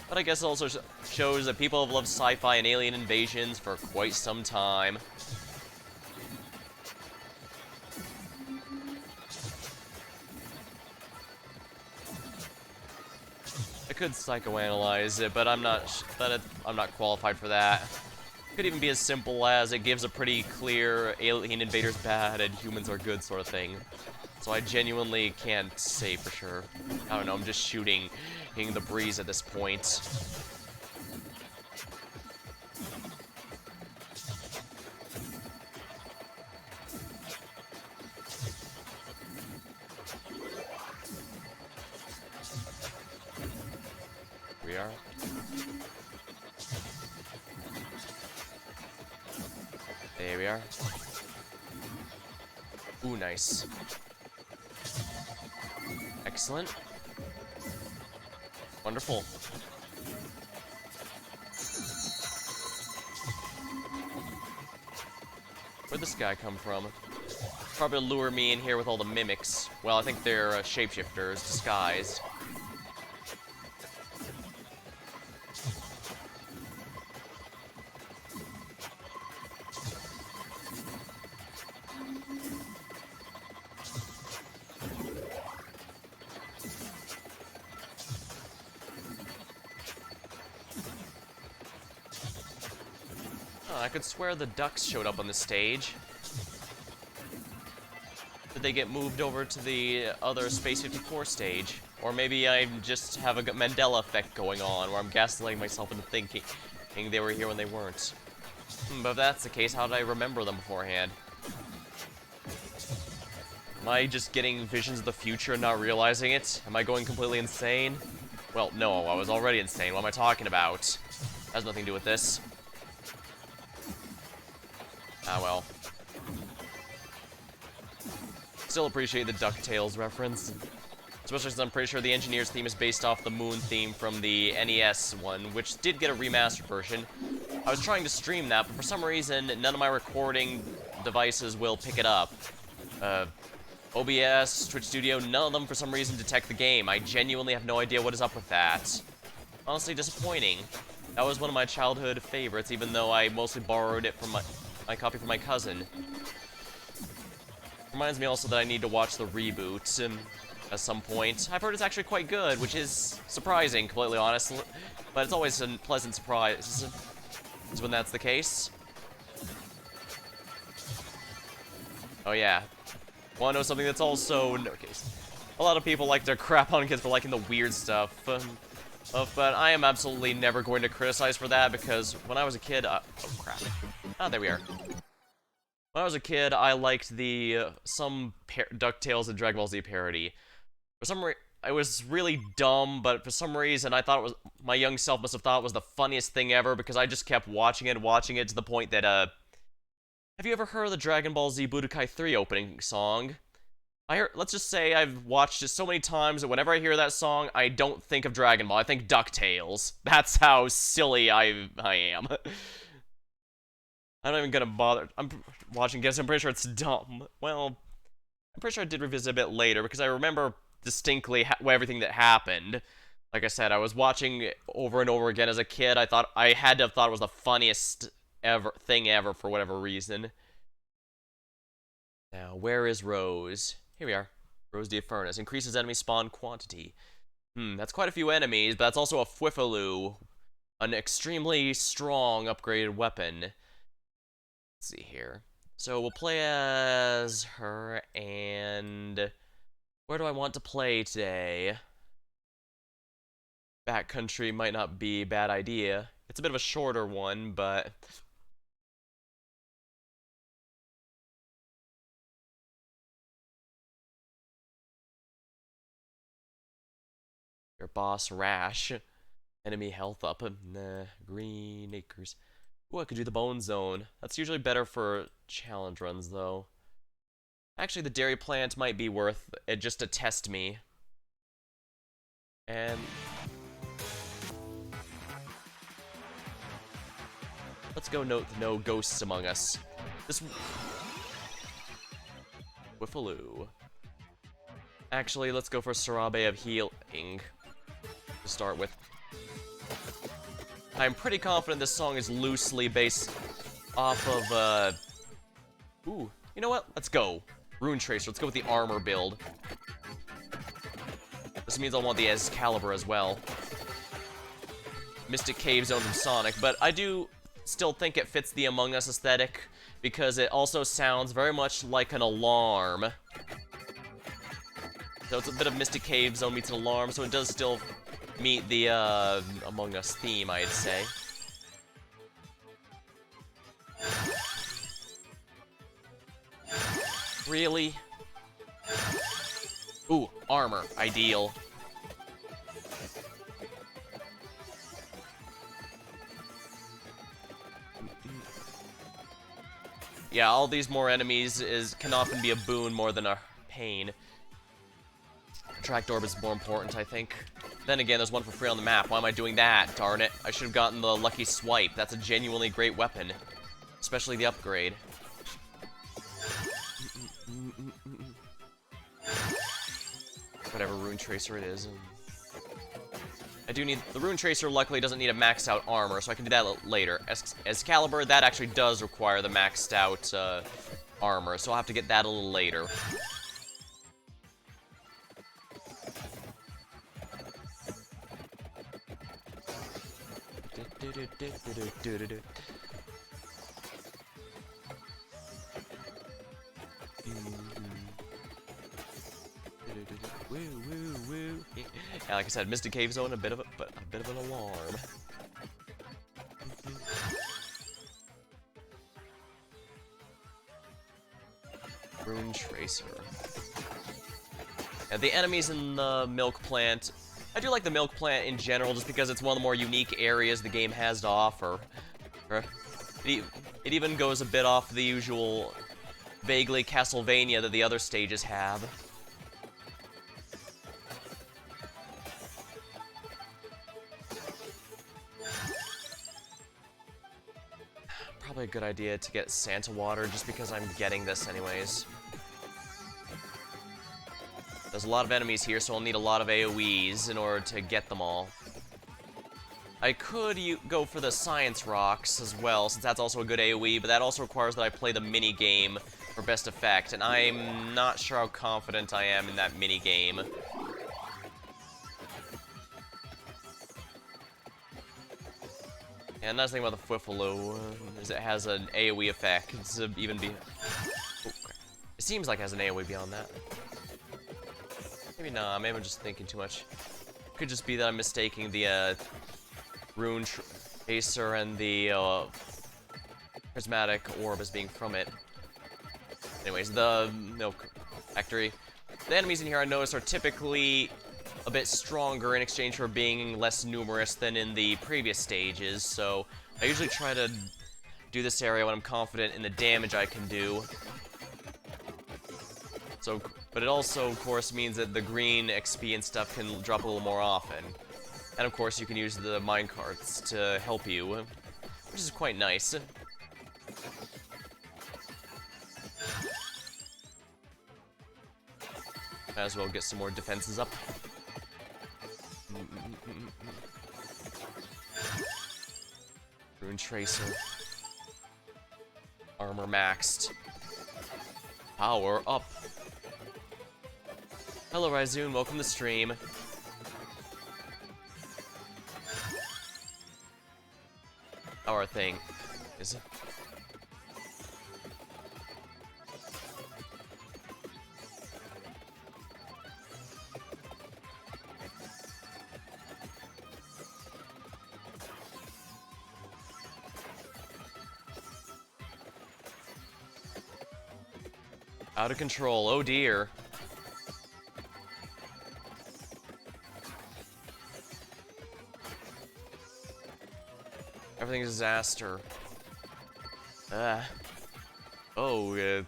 But I guess it also shows that people have loved sci-fi and alien invasions for quite some time. I could psychoanalyze it, but I'm not qualified for that. Could even be as simple as it gives a pretty clear alien invaders bad and humans are good sort of thing. So I genuinely can't say for sure. I don't know, I'm just shooting the breeze at this point. Here we are. There we are. Ooh, nice. Excellent. Wonderful. Where'd this guy come from? Probably lure me in here with all the mimics. Well, I think they're shapeshifters, disguised. Oh, I could swear the ducks showed up on the stage. Did they get moved over to the other Space 54 stage? Or maybe I just have a Mandela effect going on, where I'm gaslighting myself into thinking they were here when they weren't. But if that's the case, how did I remember them beforehand? Am I just getting visions of the future and not realizing it? Am I going completely insane? Well, no, I was already insane. What am I talking about? That has nothing to do with this. Ah, well. Still appreciate the DuckTales reference. Especially since I'm pretty sure the Engineer's theme is based off the Moon theme from the NES one, which did get a remastered version. I was trying to stream that, but for some reason, none of my recording devices will pick it up. OBS, Twitch Studio, none of them for some reason detect the game. I genuinely have no idea what is up with that. Honestly disappointing. That was one of my childhood favorites, even though I mostly borrowed it from my copy from my cousin. Reminds me also that I need to watch the reboot at some point. I've heard it's actually quite good, which is surprising, completely honest. But it's always a pleasant surprise when that's the case. Oh yeah. Want to know something that's also no case? A lot of people like to crap on kids for liking the weird stuff. But I am absolutely never going to criticize for that, because when I was a kid, oh crap. Ah, there we are. When I was a kid, I liked the some DuckTales and Dragon Ball Z parody. For some reason, it was really dumb, but for some reason, I thought it was, my young self must have thought it was the funniest thing ever, because I just kept watching it to the point that, have you ever heard of the Dragon Ball Z Budokai 3 opening song? Let's just say I've watched it so many times that whenever I hear that song, I don't think of Dragon Ball, I think DuckTales. That's how silly I am. I'm not even gonna bother. I'm watching because I'm pretty sure it's dumb. Well, I'm pretty sure I did revisit a bit later because I remember distinctly everything that happened. Like I said, I was watching it over and over again as a kid. I had to have thought it was the funniest thing ever for whatever reason. Now, where is Rose? Here we are. Rose de Furnace. Increases enemy spawn quantity. That's quite a few enemies, but that's also a Fwifaloo. An extremely strong upgraded weapon. Let's see here. So we'll play as her, and where do I want to play today? Backcountry might not be a bad idea. It's a bit of a shorter one, but your boss Rash. Enemy health up. Nah, Green Acres. Ooh, I could do the Bone Zone. That's usually better for challenge runs, though. Actually, the Dairy Plant might be worth it just to test me. And let's go note no ghosts among us. This Whiffaloo. Actually, let's go for Sarabe of Healing to start with. I'm pretty confident this song is loosely based off of, ooh, you know what? Let's go. Rune Tracer. Let's go with the armor build. This means I'll want the Excalibur as well. Mystic Cave Zone from Sonic, but I do still think it fits the Among Us aesthetic because it also sounds very much like an alarm. So it's a bit of Mystic Cave Zone meets an alarm, so it does still meet the Among Us theme, I'd say. Really? Ooh, armor. Ideal. Yeah, all these more enemies can often be a boon more than a pain. Tracked orb is more important, I think. Then again, there's one for free on the map. Why am I doing that? Darn it. I should have gotten the Lucky Swipe. That's a genuinely great weapon. Especially the upgrade. whatever Rune Tracer it is. I do need... The Rune Tracer luckily doesn't need a maxed out armor, so I can do that later. Excalibur, that actually does require the maxed out armor, so I'll have to get that a little later. Woo, woo, woo. Yeah, like I said, Mystic Cave Zone, a bit of an alarm. Rune Tracer. And the enemies in the Milk Plant. I do like the Milk Plant in general, just because it's one of the more unique areas the game has to offer. It even goes a bit off the usual, vaguely Castlevania that the other stages have. Probably a good idea to get Santa Water, just because I'm getting this anyways. There's a lot of enemies here, so I'll need a lot of AoEs in order to get them all. I could go for the Science Rocks as well, since that's also a good AoE, but that also requires that I play the mini-game for best effect, and I'm not sure how confident I am in that mini-game. And another thing about the Fwiffaloo is it has an AoE effect. It's even be... Oh, it seems like it has an AoE beyond that. Maybe not, maybe I'm just thinking too much. Could just be that I'm mistaking the Rune Tracer and the Prismatic Orb as being from it. Anyways, the Milk Factory. The enemies in here I noticed are typically a bit stronger in exchange for being less numerous than in the previous stages, so I usually try to do this area when I'm confident in the damage I can do. So, but it also, of course, means that the green XP and stuff can drop a little more often. And of course, you can use the minecarts to help you, which is quite nice. Might as well get some more defenses up. Rune Tracer. Armor maxed. Power up. Hello, Ryzoon. Welcome to the stream. Our thing is... Out of control. Oh dear. Everything's a disaster. Oh,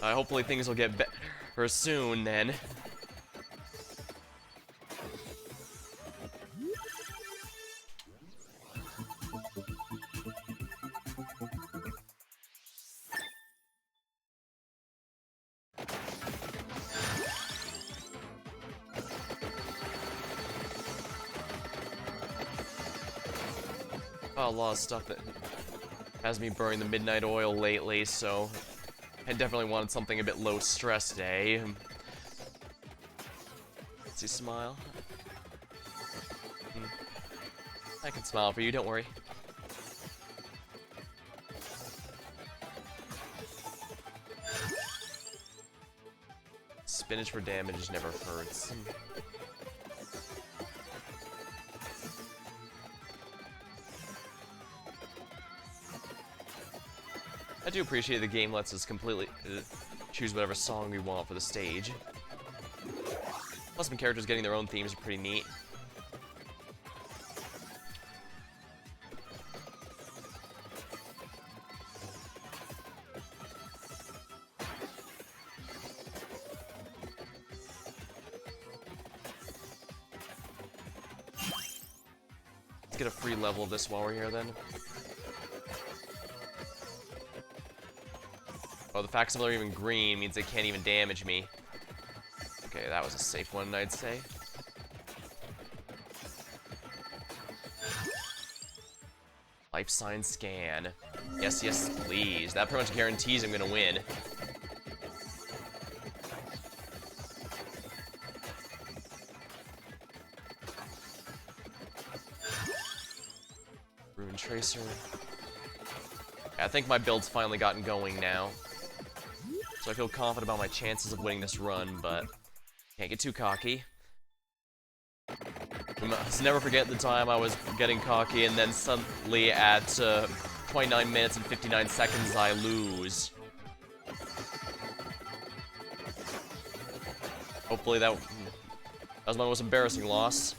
hopefully things will get better soon, then. A lot of stuff that has me burning the midnight oil lately, so I definitely wanted something a bit low stress today. Let's see, smile. I can smile for you, don't worry. Spinach for damage never hurts. I do appreciate the game lets us completely choose whatever song we want for the stage. Plus, some characters getting their own themes are pretty neat. Let's get a free level of this while we're here, then. Oh, the fact that they're even green means they can't even damage me. Okay, that was a safe one, I'd say. Life sign scan. Yes, yes, please. That pretty much guarantees I'm gonna win. Rune Tracer. Yeah, I think my build's finally gotten going now. So I feel confident about my chances of winning this run, but can't get too cocky. Let's never forget the time I was getting cocky and then suddenly at 29 minutes and 59 seconds I lose. Hopefully that was my most embarrassing loss.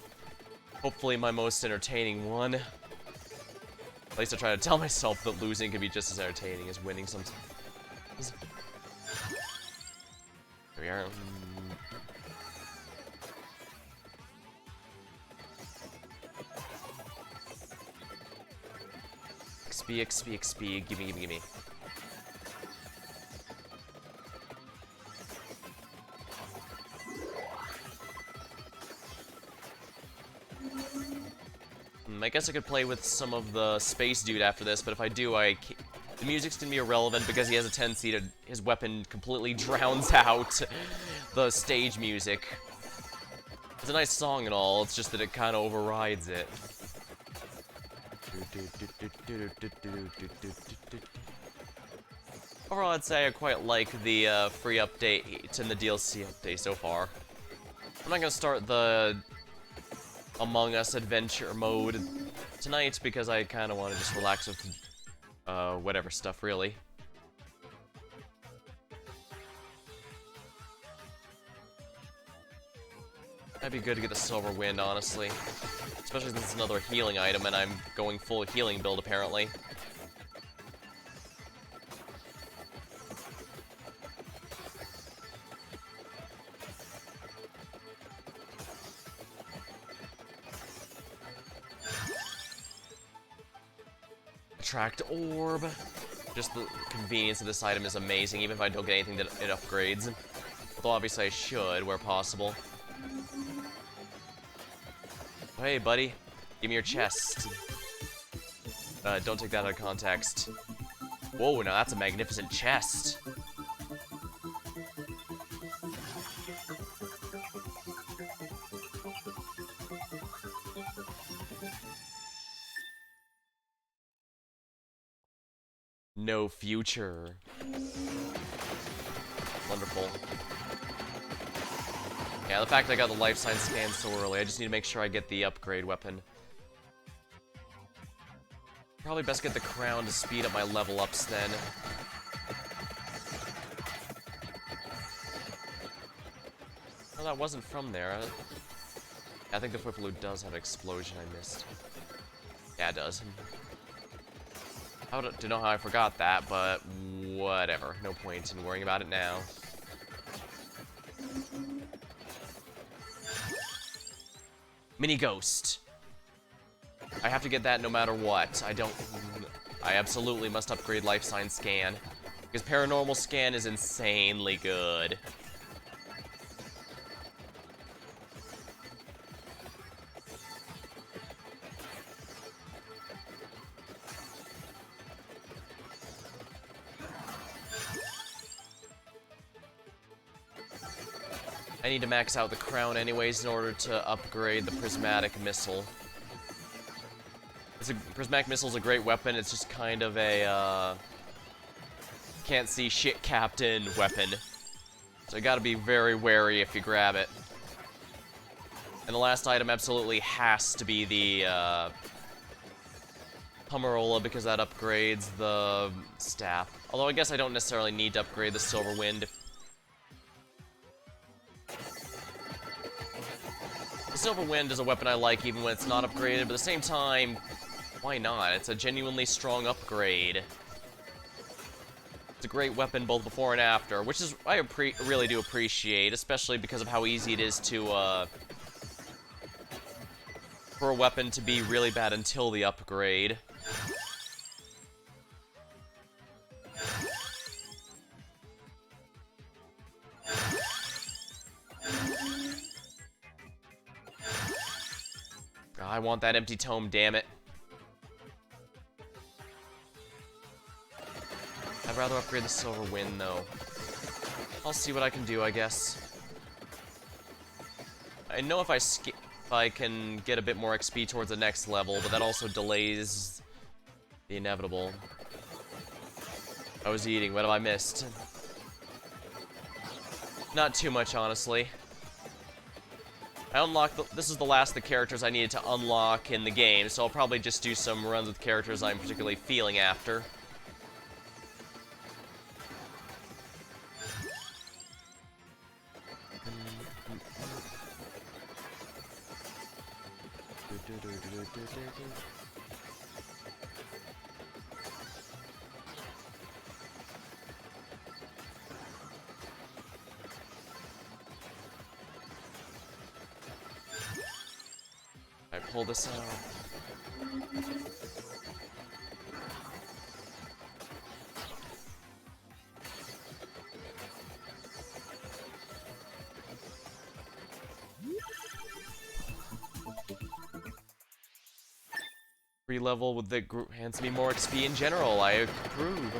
Hopefully my most entertaining one. At least I try to tell myself that losing can be just as entertaining as winning sometimes. Here we are. XP, XP, XP, gimme, gimme, gimme. I guess I could play with some of the Space Dude after this, but if I do, the music's gonna be irrelevant because he has a tendency to his weapon completely drowns out the stage music. It's a nice song and all, it's just that it kind of overrides it. Overall, I'd say I quite like the free update and the DLC update so far. I'm not gonna start the Among Us adventure mode tonight because I kind of want to just relax with whatever stuff, really. That'd be good to get the Silver Wind, honestly. Especially since it's another healing item and I'm going full healing build, apparently. Attract Orb. Just the convenience of this item is amazing, even if I don't get anything that it upgrades. Although obviously I should, where possible. Hey, buddy. Give me your chest. Don't take that out of context. Whoa, now that's a magnificent chest. No future. Wonderful. Yeah, the fact I got the life sign scan so early, I just need to make sure I get the upgrade weapon. Probably best get the crown to speed up my level ups then. Oh, that wasn't from there. I think the Whiffaloo does have an explosion I missed. Yeah, it does. I don't know how I forgot that, but whatever. No point in worrying about it now. Mini Ghost. I have to get that no matter what. I absolutely must upgrade Life Sign Scan. Because Paranormal Scan is insanely good. I need to max out the crown anyways in order to upgrade the Prismatic Missile. Prismatic Missile's a great weapon, it's just kind of a, can't see shit captain weapon. So you gotta be very wary if you grab it. And the last item absolutely has to be the, Hummerola because that upgrades the staff. Although I guess I don't necessarily need to upgrade the Silver Wind. The Silver Wind is a weapon I like even when it's not upgraded, but at the same time, why not? It's a genuinely strong upgrade. It's a great weapon both before and after, which is I really do appreciate, especially because of how easy it is to, for a weapon to be really bad until the upgrade. I want that empty tome, damn it. I'd rather upgrade the Silver Wind, though. I'll see what I can do, I guess. I know if I can get a bit more XP towards the next level, but that also delays the inevitable. I was eating, what have I missed? Not too much, honestly. I unlocked this is the last of the characters I needed to unlock in the game, so I'll probably just do some runs with characters I'm particularly feeling after. I pull this out. Free level with the group hands me more XP in general. I approve.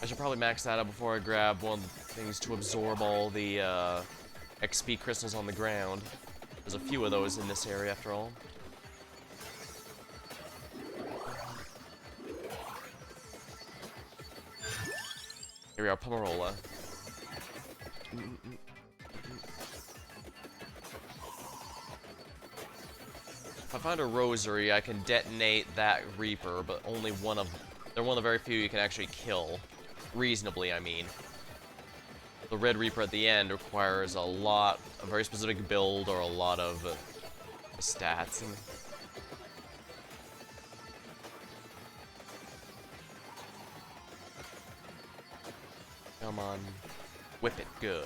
I should probably max that out before I grab one of the things to absorb all the XP crystals on the ground. There's a few of those in this area after all. Here we are, Pomerola. If I find a rosary, I can detonate that Reaper, but only one of... They're one of the very few you can actually kill. Reasonably, I mean. The Red Reaper at the end requires a very specific build or a lot of stats. Come on. Whip it good.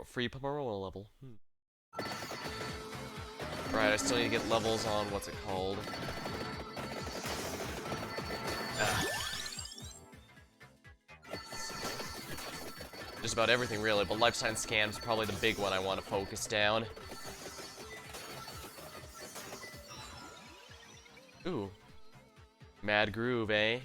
Free Pomerola level. Right, I still need to get levels on what's it called? Just about everything really, but Life Science Scam's probably the big one I want to focus down. Ooh. Mad Groove, eh?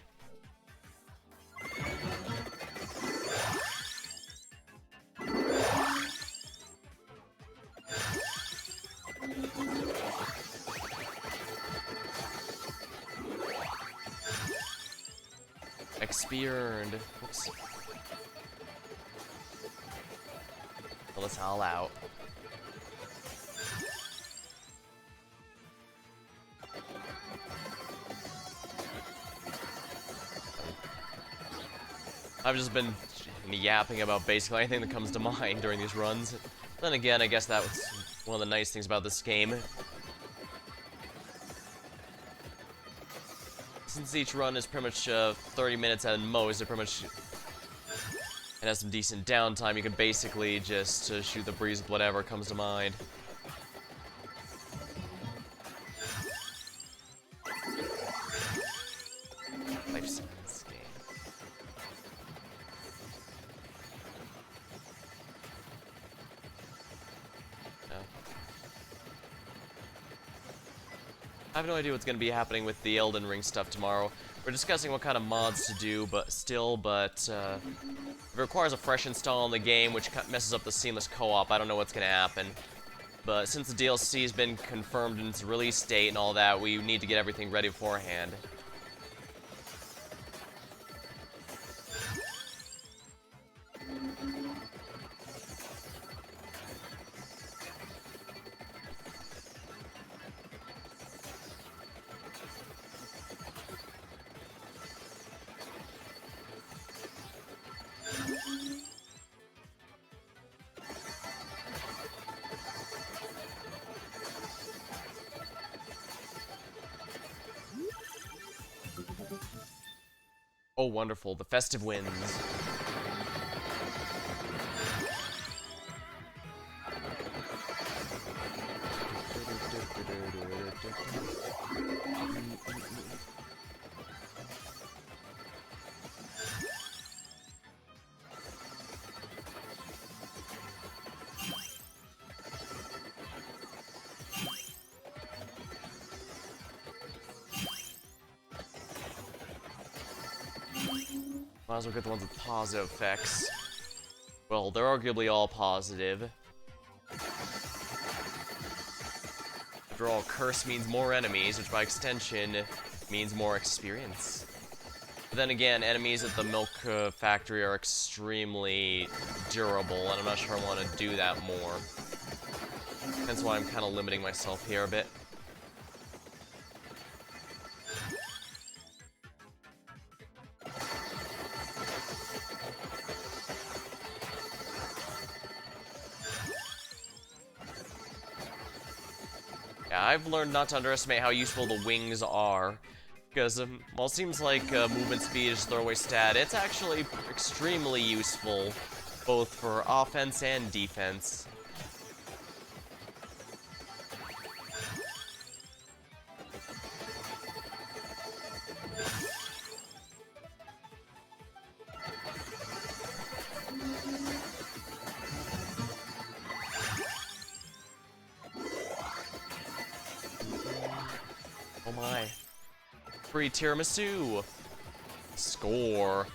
XP earned. Whoops. Pull this all out. I've just been yapping about basically anything that comes to mind during these runs. Then again, I guess that was one of the nice things about this game. Since each run is pretty much 30 minutes at most, it pretty much has some decent downtime. You can basically just shoot the breeze with whatever comes to mind. Life Science game. No. I have no idea what's going to be happening with the Elden Ring stuff tomorrow. We're discussing what kind of mods to do, but if it requires a fresh install on the game, which messes up the seamless co-op, I don't know what's going to happen. But since the DLC has been confirmed in its release date and all that, we need to get everything ready beforehand. Oh, wonderful. The festive winds. Might as well get the ones with positive effects. Well, they're arguably all positive. After all, curse means more enemies, which by extension means more experience. But then again, enemies at the milk factory are extremely durable, and I'm not sure I want to do that more. That's why I'm kind of limiting myself here a bit. Yeah, I've learned not to underestimate how useful the wings are. Because, while it seems like movement speed is a throwaway stat, it's actually extremely useful, both for offense and defense. Oh my. Free tiramisu! Score!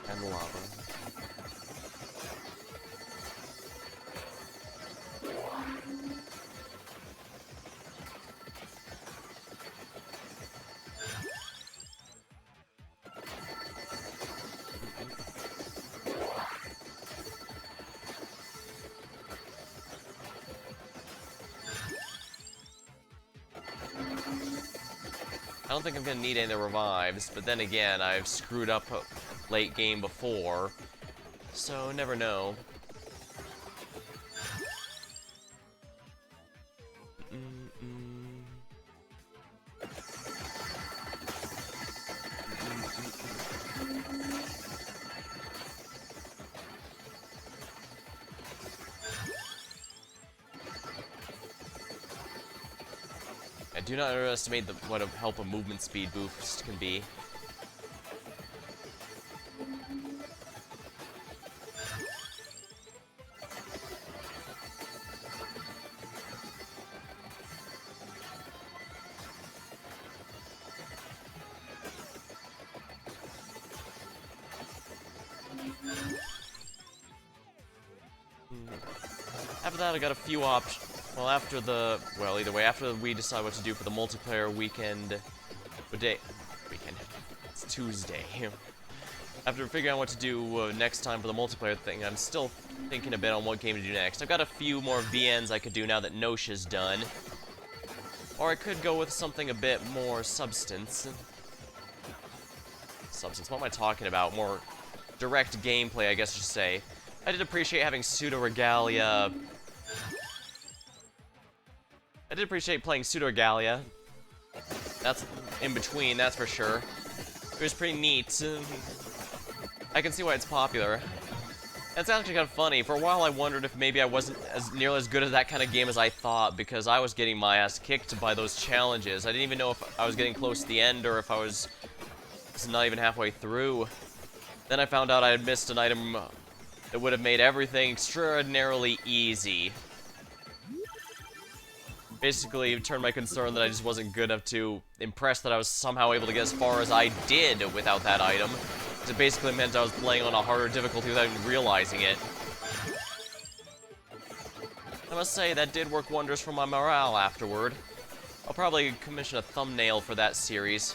And lava. I don't think I'm gonna need any of the revives, but then again, I've screwed up a late game before, so never know. I do not underestimate what a help a movement speed boost can be. After that, I got a few options. Well, either way, after we decide what to do for the multiplayer weekend. What day? Weekend. It's Tuesday. After figuring out what to do next time for the multiplayer thing, I'm still thinking a bit on what game to do next. I've got a few more VNs I could do now that Nosha's done. Or I could go with something a bit more substance. What am I talking about? More direct gameplay, I guess I should say. I did appreciate having Pseudo Regalia. I did appreciate playing Pseudo Regalia. That's in between, that's for sure. It was pretty neat. I can see why it's popular. It's actually kind of funny. For a while, I wondered if maybe I wasn't nearly as good at that kind of game as I thought, because I was getting my ass kicked by those challenges. I didn't even know if I was getting close to the end or if I was not even halfway through. Then I found out I had missed an item that would have made everything extraordinarily easy. Basically, it turned my concern that I just wasn't good enough to impress that I was somehow able to get as far as I did without that item. It basically meant I was playing on a harder difficulty without even realizing it. I must say, that did work wonders for my morale afterward. I'll probably commission a thumbnail for that series.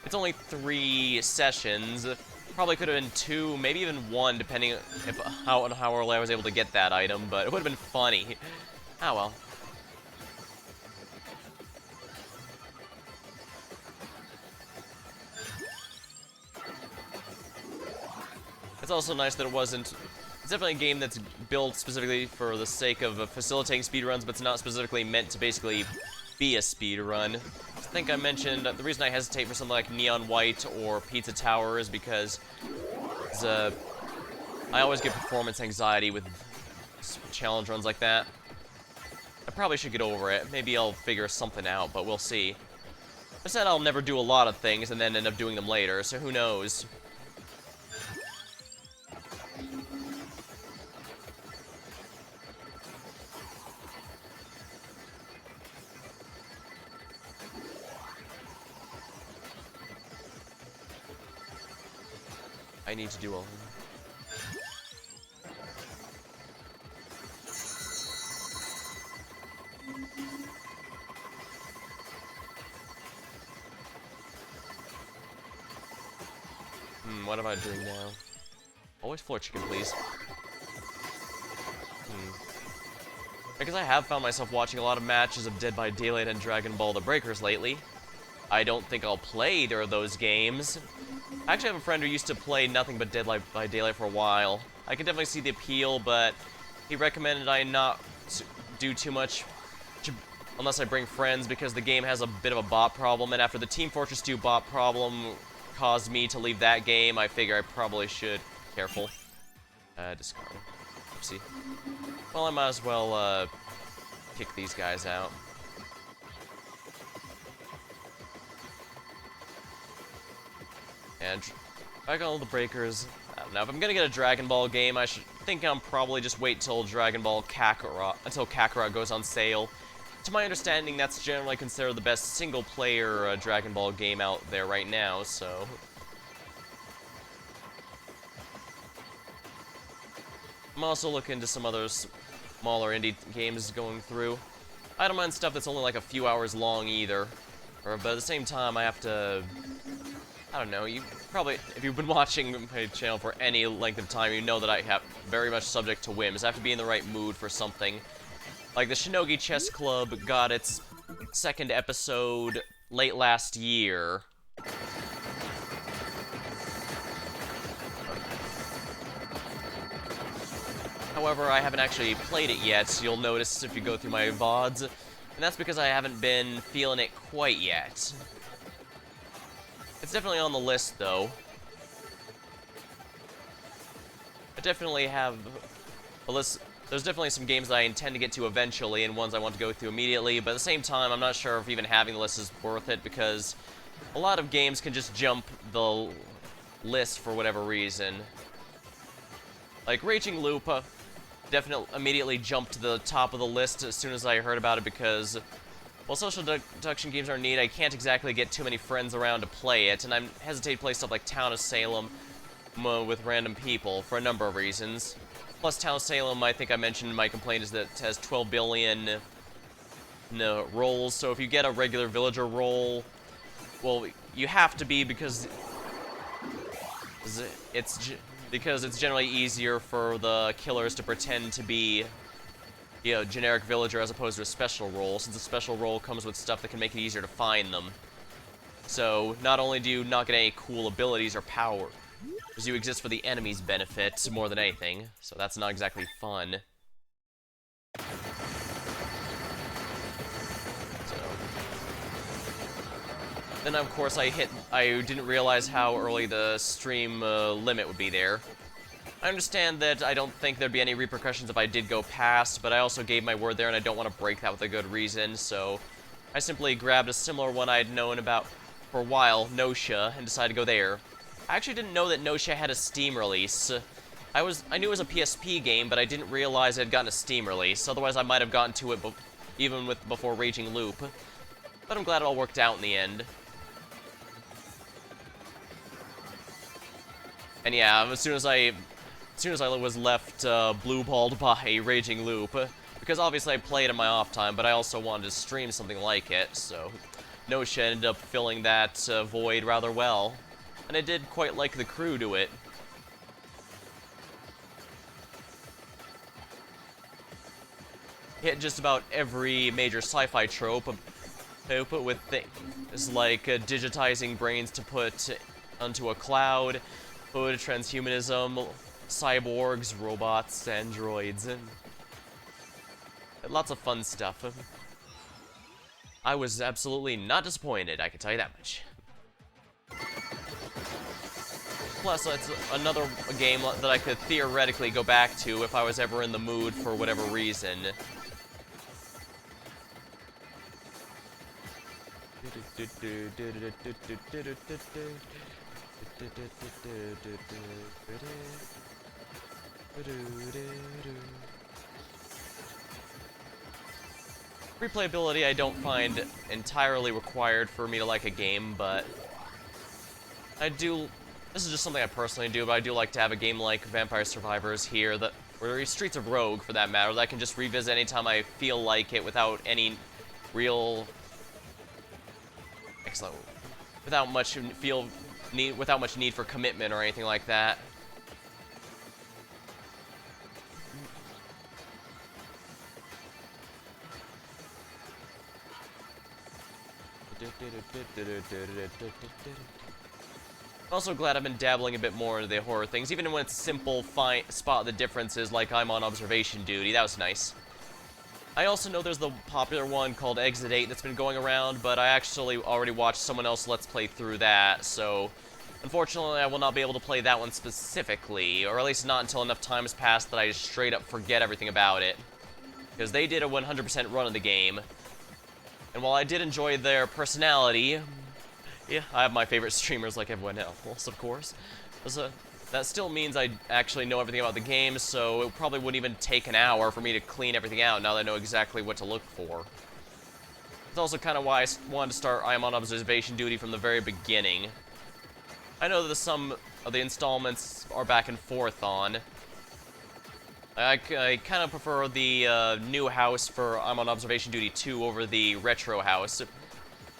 It's only 3 sessions. Probably could have been 2, maybe even 1, depending if how early I was able to get that item, but it would have been funny. Ah well. It's also nice that it wasn't... It's definitely a game that's built specifically for the sake of facilitating speedruns, but it's not specifically meant to basically be a speedrun. I think I mentioned the reason I hesitate for something like Neon White or Pizza Tower is because I always get performance anxiety with challenge runs like that. I probably should get over it. Maybe I'll figure something out, but we'll see. I said I'll never do a lot of things and then end up doing them later, so who knows. I need to do a... what am I doing now? Always floor chicken, please. Because I have found myself watching a lot of matches of Dead by Daylight and Dragon Ball The Breakers lately. I don't think I'll play either of those games. I actually have a friend who used to play nothing but Dead by Daylight for a while. I can definitely see the appeal, but he recommended I not do too much unless I bring friends because the game has a bit of a bot problem, and after the Team Fortress 2 bot problem caused me to leave that game, I figure I probably should. Careful. Discard. Oopsie. Well, I might as well, kick these guys out. And back on all the breakers. I don't know, if I'm gonna get a Dragon Ball game, I should think I'll probably just wait till Dragon Ball Kakarot, until Kakarot goes on sale. To my understanding, that's generally considered the best single-player Dragon Ball game out there right now, so... I'm also looking into some other smaller indie games going through. I don't mind stuff that's only like a few hours long either. But at the same time, I have to... I don't know, you probably, if you've been watching my channel for any length of time, you know that I have very much subject to whims. I have to be in the right mood for something. Like, the Shinogi Chess Club got its second episode late last year. However, I haven't actually played it yet, you'll notice if you go through my VODs. And that's because I haven't been feeling it quite yet. It's definitely on the list, though. I definitely have a list. There's definitely some games that I intend to get to eventually, and ones I want to go through immediately, but at the same time, I'm not sure if even having the list is worth it, because a lot of games can just jump the list for whatever reason. Like, Raging Loop definitely immediately jumped to the top of the list as soon as I heard about it, because... While social deduction games are neat, I can't exactly get too many friends around to play it, and I hesitate to play stuff like Town of Salem with random people for a number of reasons. Plus, Town of Salem, I think I mentioned my complaint is that it has 12 billion rolls, so if you get a regular villager roll, well, you have to be because it's generally easier for the killers to pretend to be generic villager as opposed to a special role, since a special role comes with stuff that can make it easier to find them. So, not only do you not get any cool abilities or power, because you exist for the enemy's benefit more than anything, so that's not exactly fun. So... Then, of course, I didn't realize how early the stream limit would be there. I understand that I don't think there'd be any repercussions if I did go past, but I also gave my word there and I don't want to break that with a good reason, so I simply grabbed a similar one I had known about for a while, Nosha, and decided to go there. I actually didn't know that Nosha had a Steam release. I knew it was a PSP game, but I didn't realize it had gotten a Steam release, otherwise I might have gotten to it even before Raging Loop. But I'm glad it all worked out in the end. And yeah, as soon as I was left blue-balled by Raging Loop, because obviously I played in my off time, but I also wanted to stream something like it, so Nosha ended up filling that void rather well. And I did quite like the crew to it. Hit just about every major sci-fi trope with things like digitizing brains to put onto a cloud, Hood, transhumanism, cyborgs, robots, androids, and lots of fun stuff. I was absolutely not disappointed, I can tell you that much. Plus, it's another game that I could theoretically go back to if I was ever in the mood for whatever reason. Replayability I don't find entirely required for me to like a game, but I do. This is just something I personally do, but I do like to have a game like Vampire Survivors here, or Streets of Rogue for that matter, that I can just revisit anytime I feel like it without any real, excellent, without much need for commitment or anything like that. Also glad I've been dabbling a bit more into the horror things, even when it's simple spot the differences like I'm on observation duty. That was nice. I also know there's the popular one called Exit 8 that's been going around, but I actually already watched someone else Let's Play through that, so unfortunately I will not be able to play that one specifically, or at least not until enough time has passed that I just straight up forget everything about it. Because they did a 100% run of the game. And while I did enjoy their personality, yeah, I have my favorite streamers like everyone else, of course. That still means I actually know everything about the game, so it probably wouldn't even take an hour for me to clean everything out now that I know exactly what to look for. It's also kind of why I wanted to start I Am on Observation Duty from the very beginning. I know that some of the installments are back and forth on. I kind of prefer the new house for I'm on Observation Duty 2 over the retro house.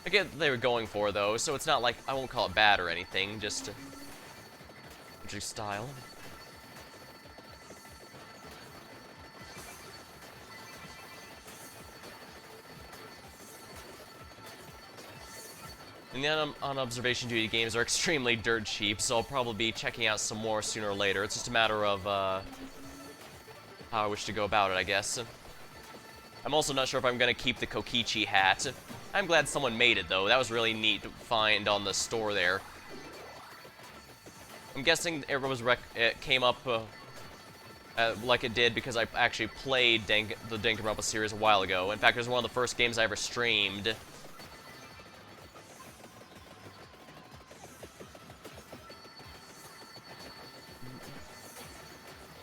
I get what they were going for, though, so it's not like, I won't call it bad or anything, just style. And the on Observation Duty games are extremely dirt cheap, so I'll probably be checking out some more sooner or later. It's just a matter of, how I wish to go about it, I guess. I'm also not sure if I'm gonna keep the Kokichi hat. I'm glad someone made it, though. That was really neat to find on the store there. I'm guessing it came up like it did because I actually played the Danganronpa series a while ago. In fact, it was one of the first games I ever streamed.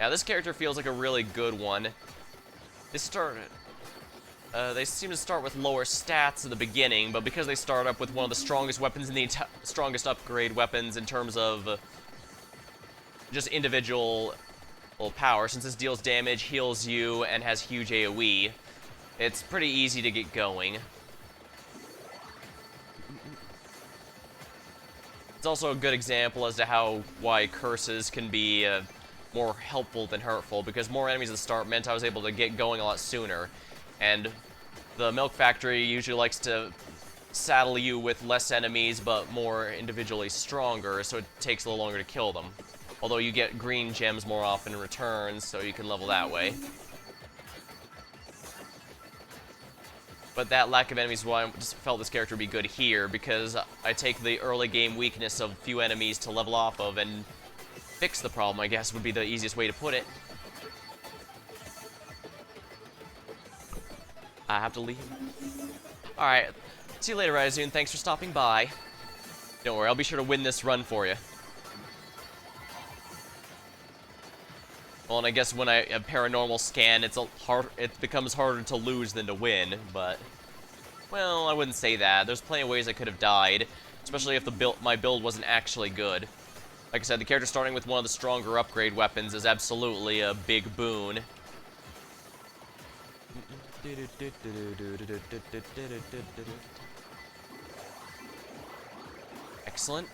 Yeah, this character feels like a really good one. They seem to start with lower stats in the beginning, but because they start up with one of the strongest weapons in the strongest upgrade weapons in terms of just individual power, since this deals damage, heals you, and has huge AoE, it's pretty easy to get going. It's also a good example as to why curses can be more helpful than hurtful, because more enemies at the start meant I was able to get going a lot sooner. And the Milk Factory usually likes to saddle you with less enemies, but more individually stronger, so it takes a little longer to kill them. Although you get green gems more often in return, so you can level that way. But that lack of enemies is why I just felt this character would be good here, because I take the early game weakness of few enemies to level off of and fix the problem, I guess, would be the easiest way to put it. I have to leave. Alright, see you later, Ryazune. Thanks for stopping by. Don't worry, I'll be sure to win this run for you. Well, and I guess when a paranormal scan, it becomes harder to lose than to win, but... Well, I wouldn't say that. There's plenty of ways I could have died, especially if my build wasn't actually good. Like I said, the character starting with one of the stronger upgrade weapons is absolutely a big boon. Excellent.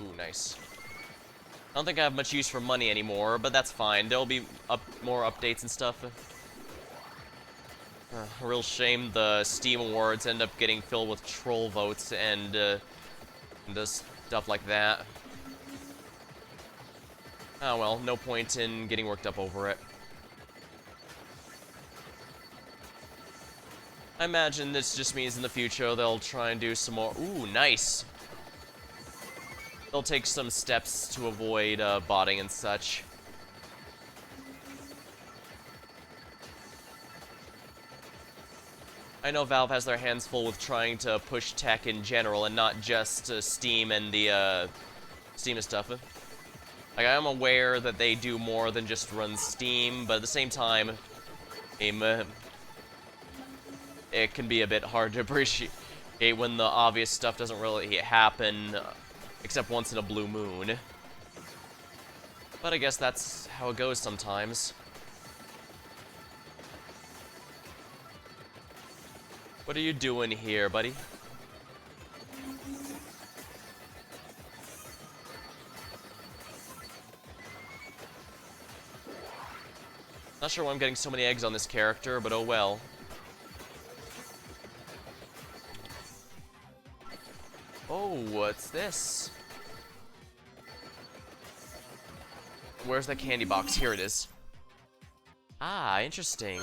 Ooh, nice. I don't think I have much use for money anymore, but that's fine. There'll be more updates and stuff. A real shame the Steam Awards end up getting filled with troll votes and stuff like that. Oh well, no point in getting worked up over it. I imagine this just means in the future they'll try and do some more. Ooh, nice! They'll take some steps to avoid botting and such. I know Valve has their hands full with trying to push tech in general and not just Steam and the Steam and stuff. Like, I am aware that they do more than just run Steam, but at the same time, it can be a bit hard to appreciate when the obvious stuff doesn't really happen, except once in a blue moon. But I guess that's how it goes sometimes. What are you doing here, buddy? Not sure why I'm getting so many eggs on this character, but oh well. Oh, what's this? Where's that candy box? Here it is. Ah, interesting.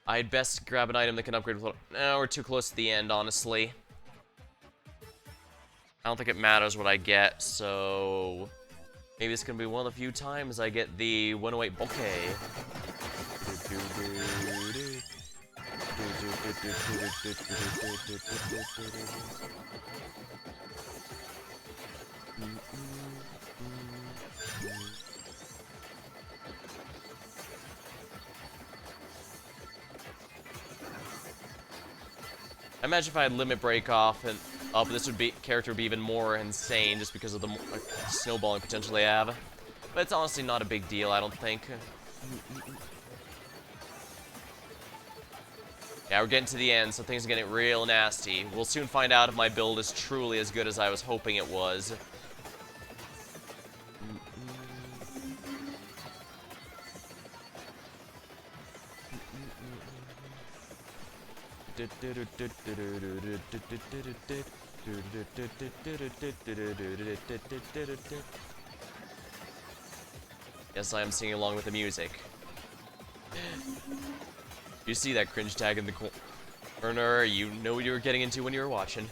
I'd best grab an item that can upgrade with... No, we're too close to the end, honestly. I don't think it matters what I get, so... Maybe it's gonna be one of the few times I get the 108 bouquet. I imagine if I had Limit Break off and up, this character would be even more insane just because of the snowballing potential they have. But it's honestly not a big deal, I don't think. Yeah, we're getting to the end, so things are getting real nasty. We'll soon find out if my build is truly as good as I was hoping it was. Yes, I am singing along with the music. You see that cringe tag in the corner, you know what you were getting into when you were watching.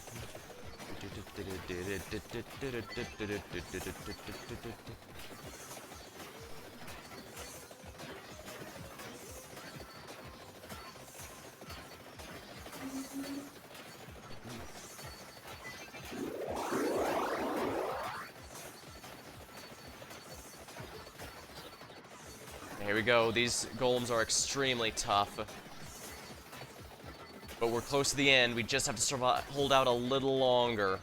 Here we go. These golems are extremely tough. But we're close to the end. We just have to survive, hold out a little longer.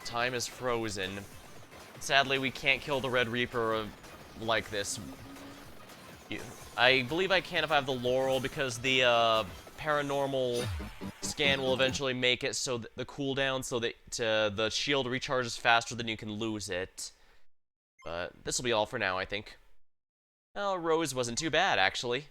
Time is frozen. Sadly, we can't kill the Red Reaper like this. I believe I can if I have the Laurel, because the paranormal scan will eventually make it so that the cooldown, so that the shield recharges faster than you can lose it. But this will be all for now, I think. Oh, Rose wasn't too bad, actually.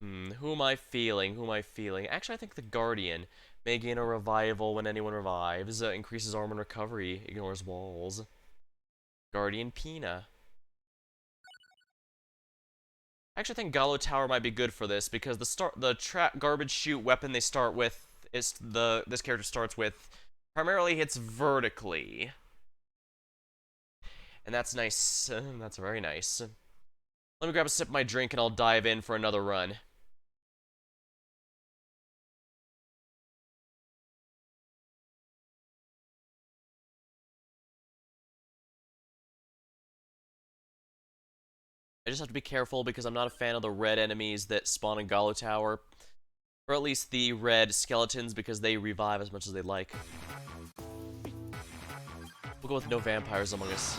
Who am I feeling? Who am I feeling? Actually, I think the Guardian may gain a revival when anyone revives. Increases armor and recovery. Ignores walls. Guardian Pina. I actually think Gallo Tower might be good for this, because the garbage chute weapon they start with this character starts with primarily hits vertically. And that's nice. That's very nice. Let me grab a sip of my drink and I'll dive in for another run. I just have to be careful because I'm not a fan of the red enemies that spawn in Galu Tower. Or at least the red skeletons because they revive as much as they like. We'll go with no vampires among us.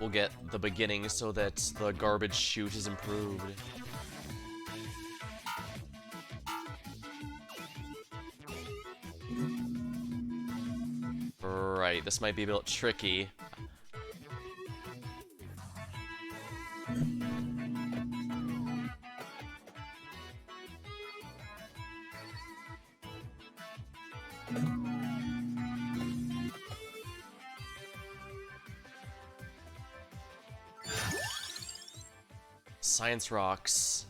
We'll get the beginning so that the garbage chute is improved. Right, this might be a bit tricky. Science rocks.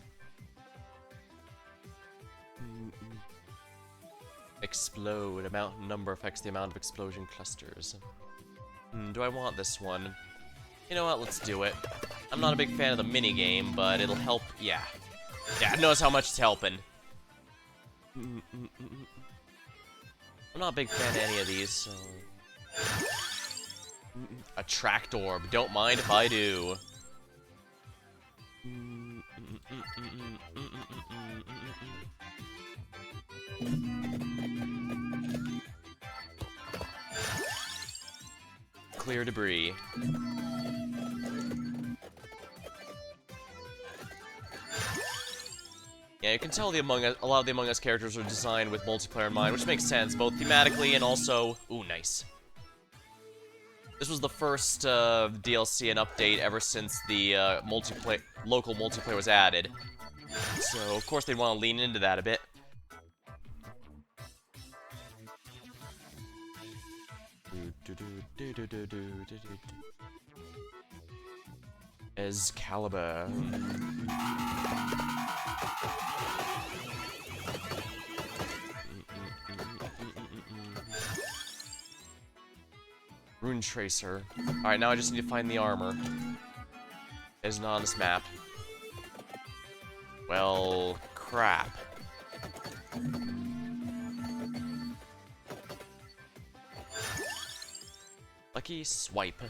Explode. Number affects the amount of explosion clusters. Do I want this one? You know what? Let's do it. I'm not a big fan of the minigame, but it'll help. Yeah. Yeah, notice how much it's helping. I'm not a big fan of any of these, so... A tract orb. Don't mind if I do. Clear debris. Yeah, you can tell a lot of the Among Us characters are designed with multiplayer in mind, which makes sense, both thematically and also... Ooh, nice. This was the first DLC and update ever since the local multiplayer was added. So, of course, they'd want to lean into that a bit. Excalibur. Rune Tracer. Alright, now I just need to find the armor. It's not on this map. Well, crap. Lucky swipe.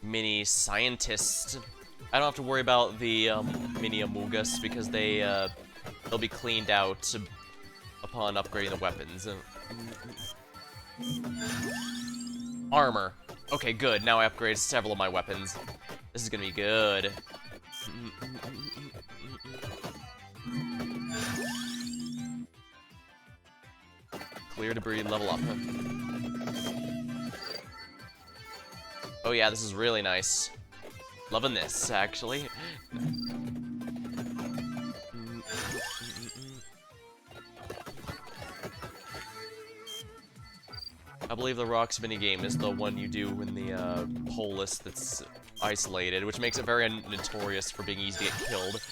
Mini scientist. I don't have to worry about the mini Amogus because they'll be cleaned out upon upgrading the weapons. Armor. Okay, good. Now I upgrade several of my weapons. This is gonna be good. Clear debris, level up. Oh yeah, this is really nice. Loving this, actually. I believe the rocks minigame is the one you do in the Polis that's isolated, which makes it very notorious for being easy to get killed.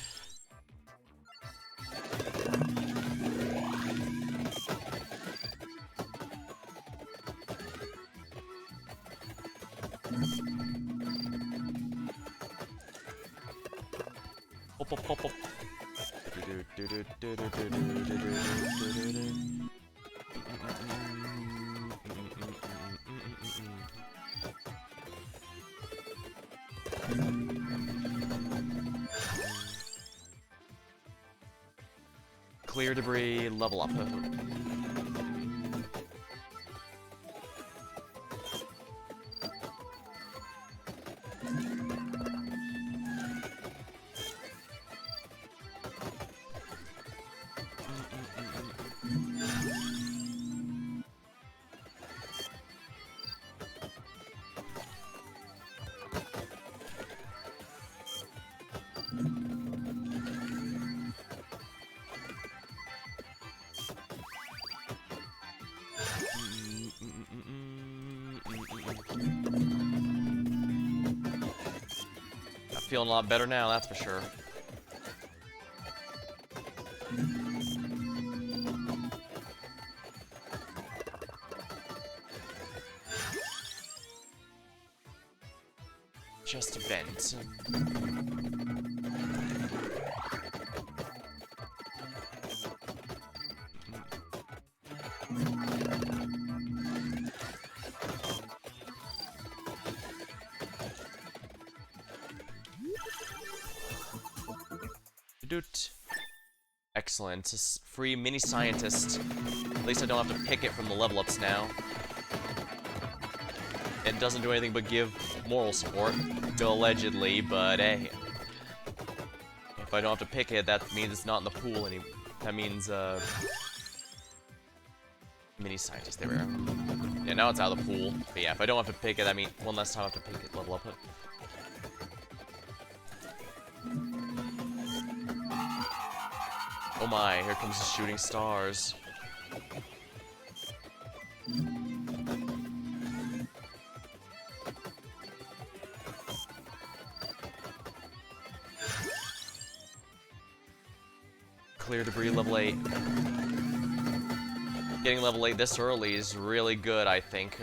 Clear debris, level up. I'm feeling a lot better now, that's for sure. Just a vent. Doot. Excellent. Free mini scientist. At least I don't have to pick it from the level ups now. It doesn't do anything but give moral support, allegedly, but hey. If I don't have to pick it, that means it's not in the pool anymore. That means, mini scientist, there we are. Yeah, now it's out of the pool. But yeah, if I don't have to pick it, that means one less time I have to pick it, level up it. Oh my, here comes the shooting stars. Clear debris, level 8. Getting level 8 this early is really good, I think.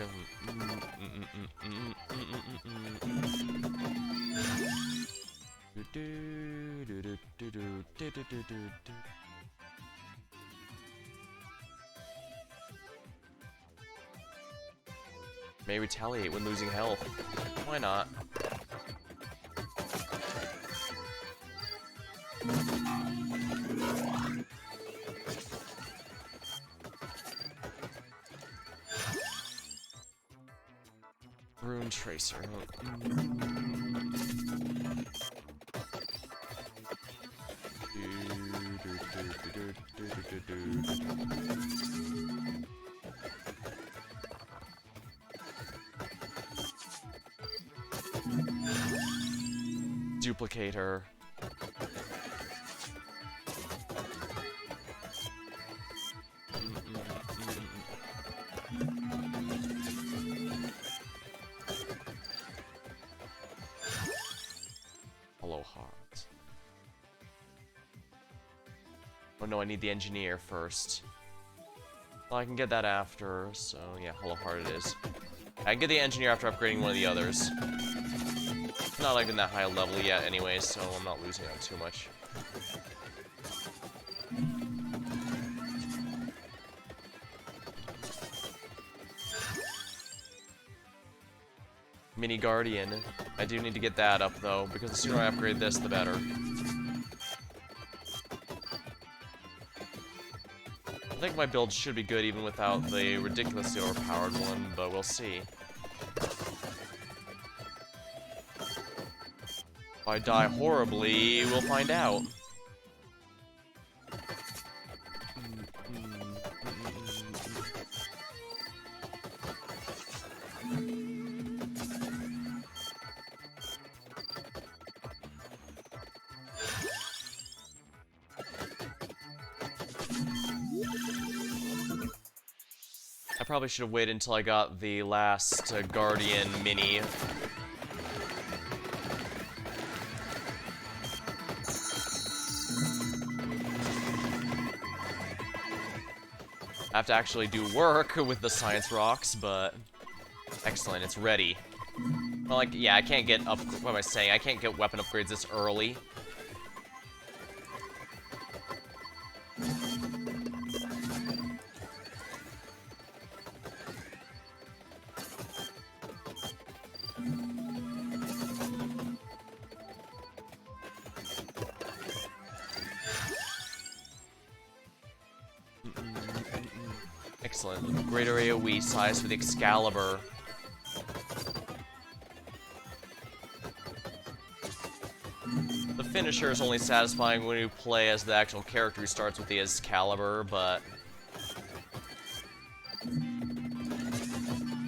May retaliate when losing health. Why not? Rune Tracer. Duplicator. Hollow Heart. Oh no, I need the engineer first. Well, I can get that after, so yeah, Hollow Heart it is. I can get the engineer after upgrading one of the others. Not like in that high level yet anyway, so I'm not losing out too much. Mini Guardian. I do need to get that up though, because the sooner I upgrade this, the better. I think my build should be good even without the ridiculously overpowered one, but we'll see. If I die horribly, we'll find out. I probably should have waited until I got the last Guardian mini. I have to actually do work with the science rocks, but excellent, it's ready. Well, like, yeah, I can't get up. What am I saying? I can't get weapon upgrades this early. Excellent. Greater AoE size for the Excalibur. The finisher is only satisfying when you play as the actual character who starts with the Excalibur, but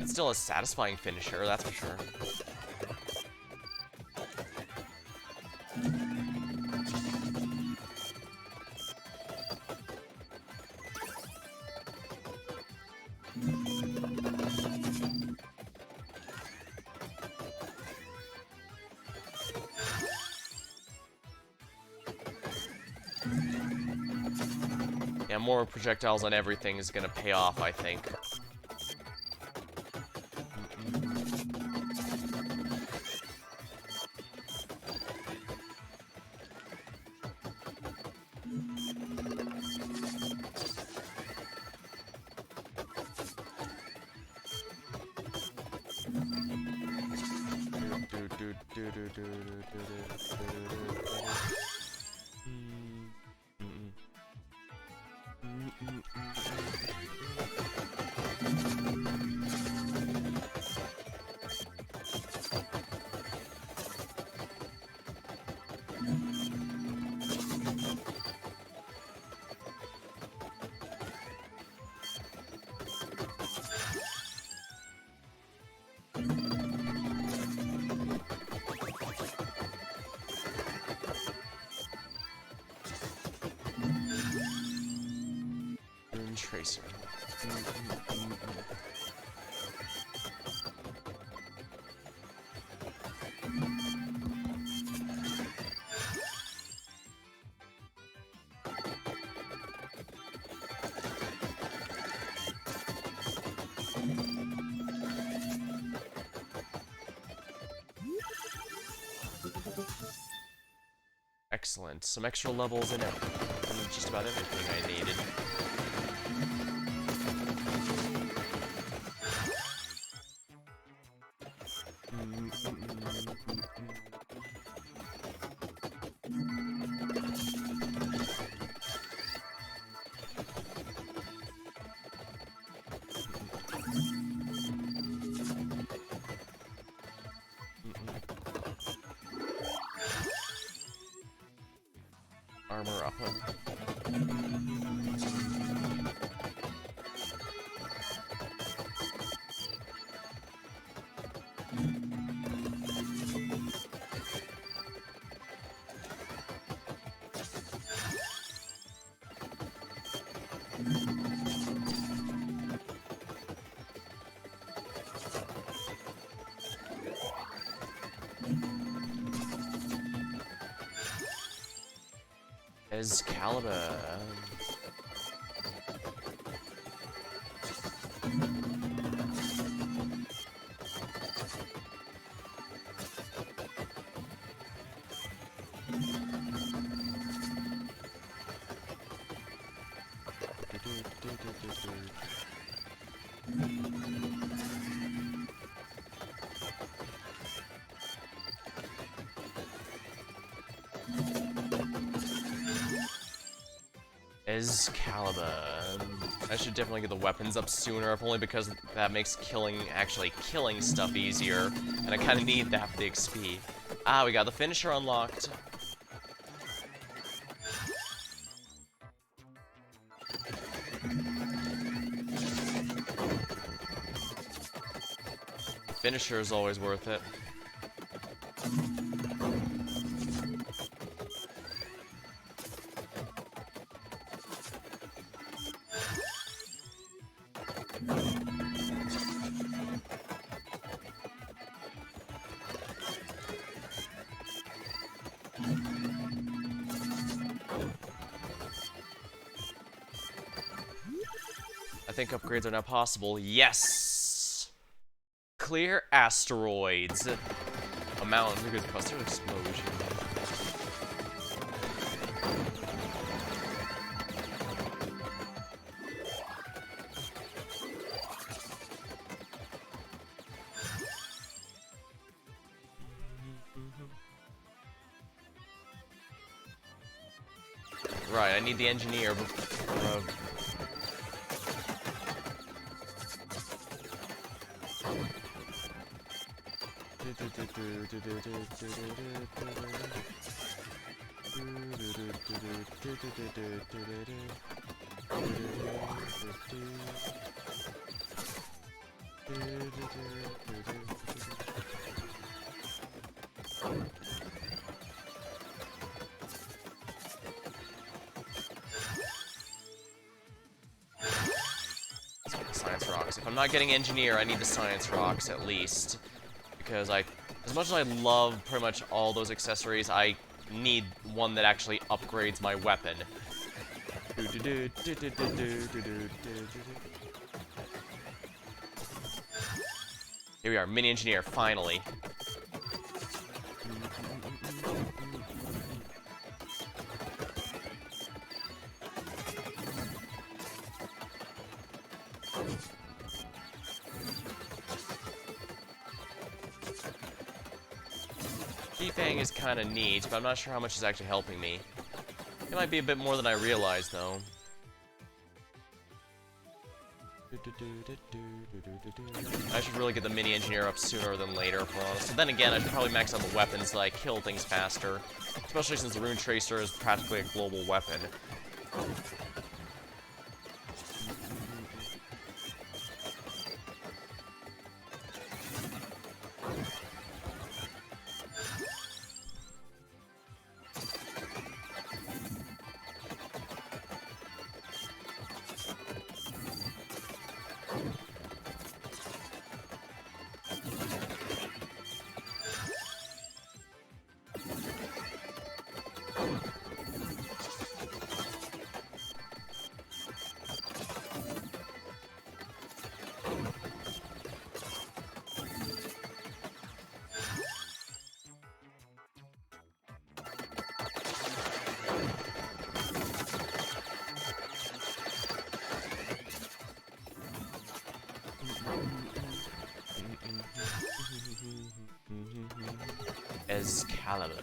it's still a satisfying finisher, that's for sure. Yeah, more projectiles on everything is gonna pay off, I think. Tracer. Excellent. Some extra levels in it. And just about everything I needed. Armor up. Excalibur. Excalibur. I should definitely get the weapons up sooner, if only because that makes actually killing stuff easier, and I kind of need that for the XP. Ah, we got the finisher unlocked. Finisher is always worth it. I think upgrades are now possible. Yes! Clear asteroids. A mountain because cluster explosion. Right, I need the engineer before, Science rocks. If I'm not getting engineer, I need the science rocks at least. Because as much as I love pretty much all those accessories, I need one that actually upgrades my weapon. Here we are, mini engineer, finally. Defang is kind of neat, but I'm not sure how much is actually helping me. It might be a bit more than I realized, though. I should really get the mini engineer up sooner than later, for honest. So then again, I should probably max out the weapons so that I kill things faster. Especially since the Rune Tracer is practically a global weapon. Excalibur.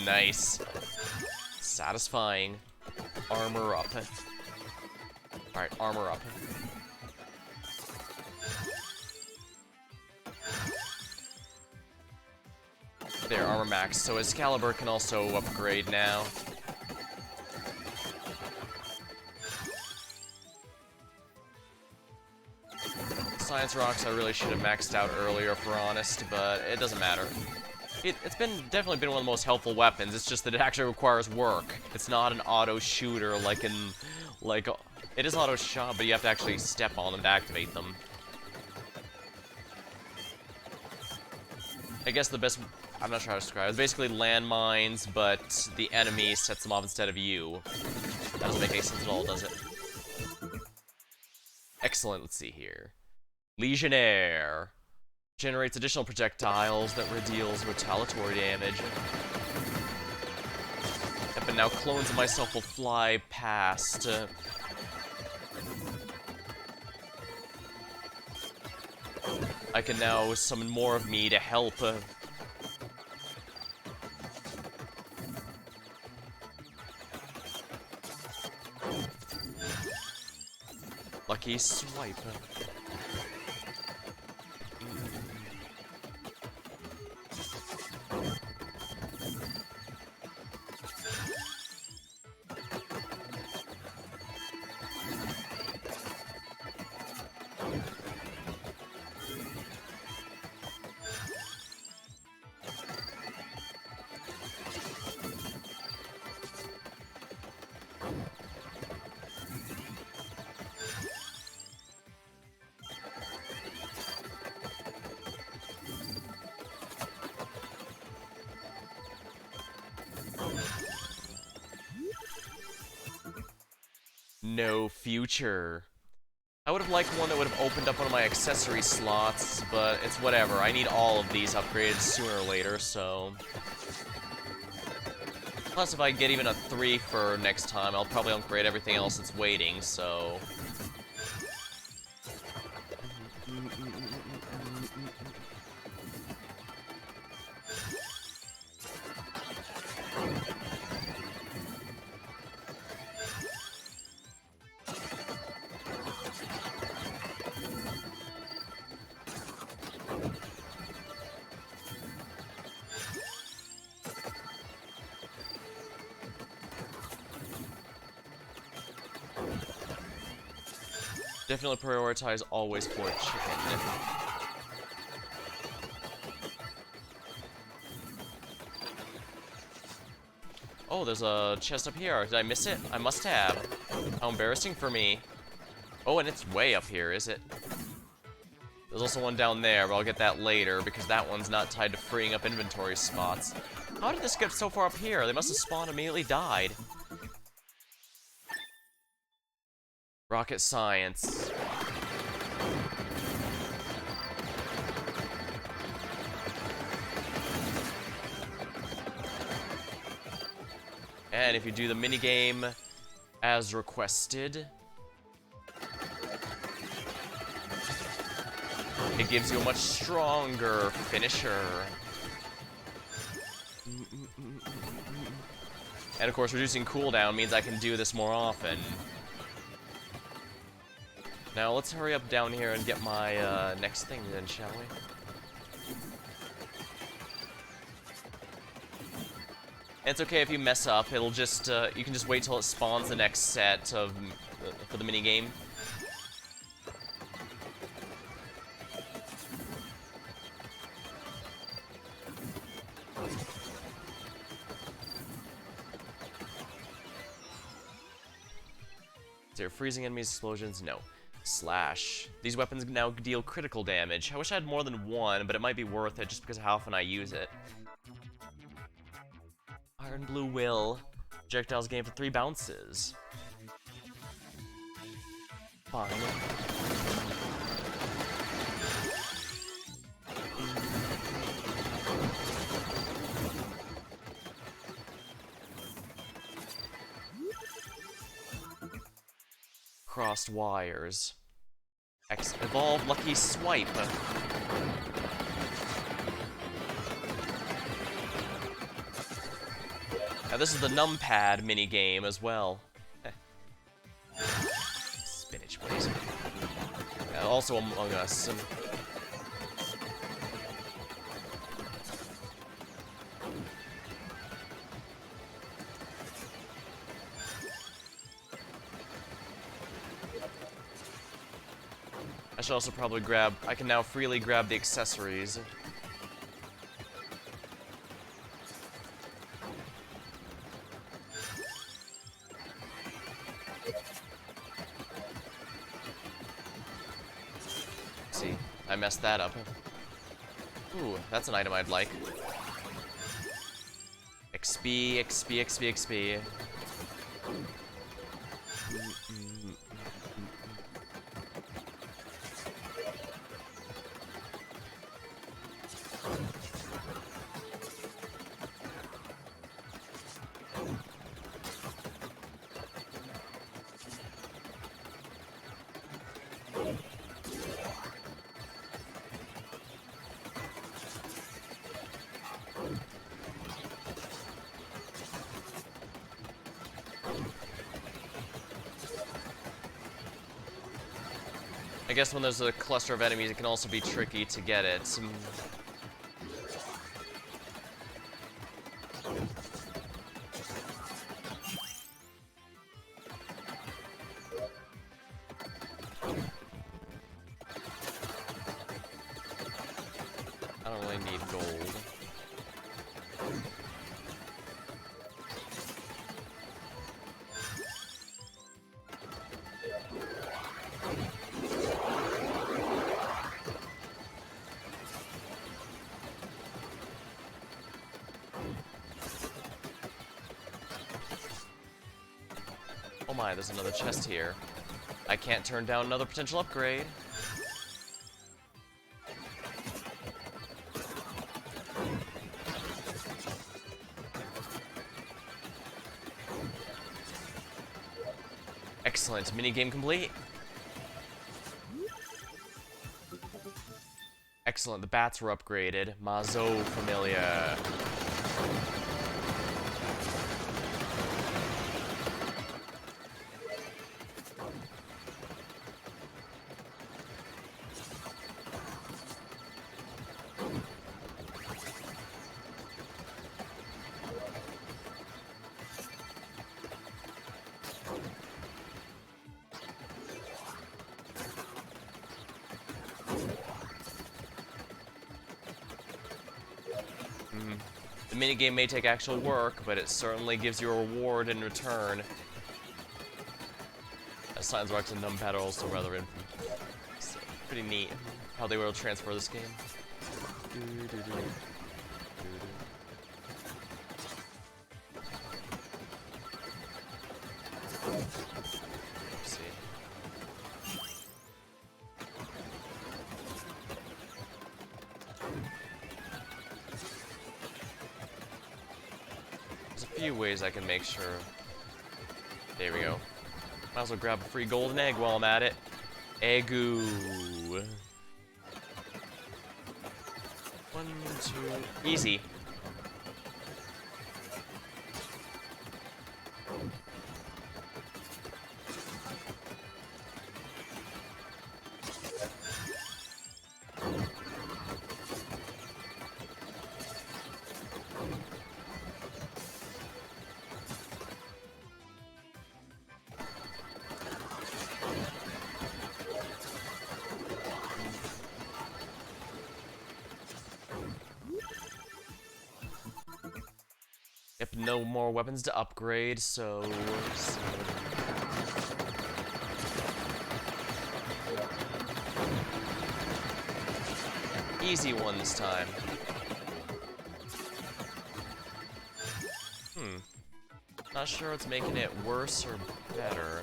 Nice. Satisfying. Armor up. Alright, armor up. There, armor max. So Excalibur can also upgrade now. Science Rocks I really should have maxed out earlier, for honest, but it doesn't matter. It's definitely been one of the most helpful weapons. It's just that it actually requires work. It's not an auto shooter like it is auto shot, but you have to actually step on them to activate them. I guess the best, I'm not sure how to describe it. It's basically landmines, but the enemy sets them off instead of you. That doesn't make any sense at all, does it? Excellent. Let's see here. Legionnaire. Generates additional projectiles that deals retaliatory damage. Yep, and now clones of myself will fly past. I can now summon more of me to help. Lucky swipe. No future. I would have liked one that would have opened up one of my accessory slots, but it's whatever. I need all of these upgraded sooner or later, so... Plus, if I get even a 3 for next time, I'll probably upgrade everything else that's waiting, so... Definitely prioritize always for chicken. Oh, there's a chest up here. Did I miss it? I must have. How embarrassing for me. Oh, and it's way up here, is it? There's also one down there, but I'll get that later, because that one's not tied to freeing up inventory spots. How did this get so far up here? They must have spawned and immediately died. Rocket science. And if you do the minigame as requested, it gives you a much stronger finisher. And of course, reducing cooldown means I can do this more often. Now let's hurry up down here and get my next thing then, shall we? It's okay if you mess up, it'll just, you can just wait till it spawns the next set of, for the minigame. Is there freezing enemies, explosions? No. Slash. These weapons now deal critical damage. I wish I had more than one, but it might be worth it just because of how often I use it. Iron Blue Will. Projectiles gain for 3 bounces. Fine. Crossed wires. Evolve Lucky Swipe. Now this is the numpad minigame as well. Spinach, please. Also Among Us. I should also probably grab... I can now freely grab the accessories. See, I messed that up. Ooh, that's an item I'd like. XP, XP, XP, XP. I guess when there's a cluster of enemies, it can also be tricky to get it. I don't really need gold. Oh my, there's another chest here. I can't turn down another potential upgrade. Excellent. Minigame complete. Excellent. The bats were upgraded. Mazo Familia. The minigame may take actual work, but it certainly gives you a reward in return. As signs are to numpad are also rather pretty neat how they were able to transfer this game. Let's see. There's a few ways I can make sure. There we go. Might as well grab a free golden egg while I'm at it. Eggu. 1, 2, easy. Yep, no more weapons to upgrade, so... Easy one this time. Not sure what's making it worse or better.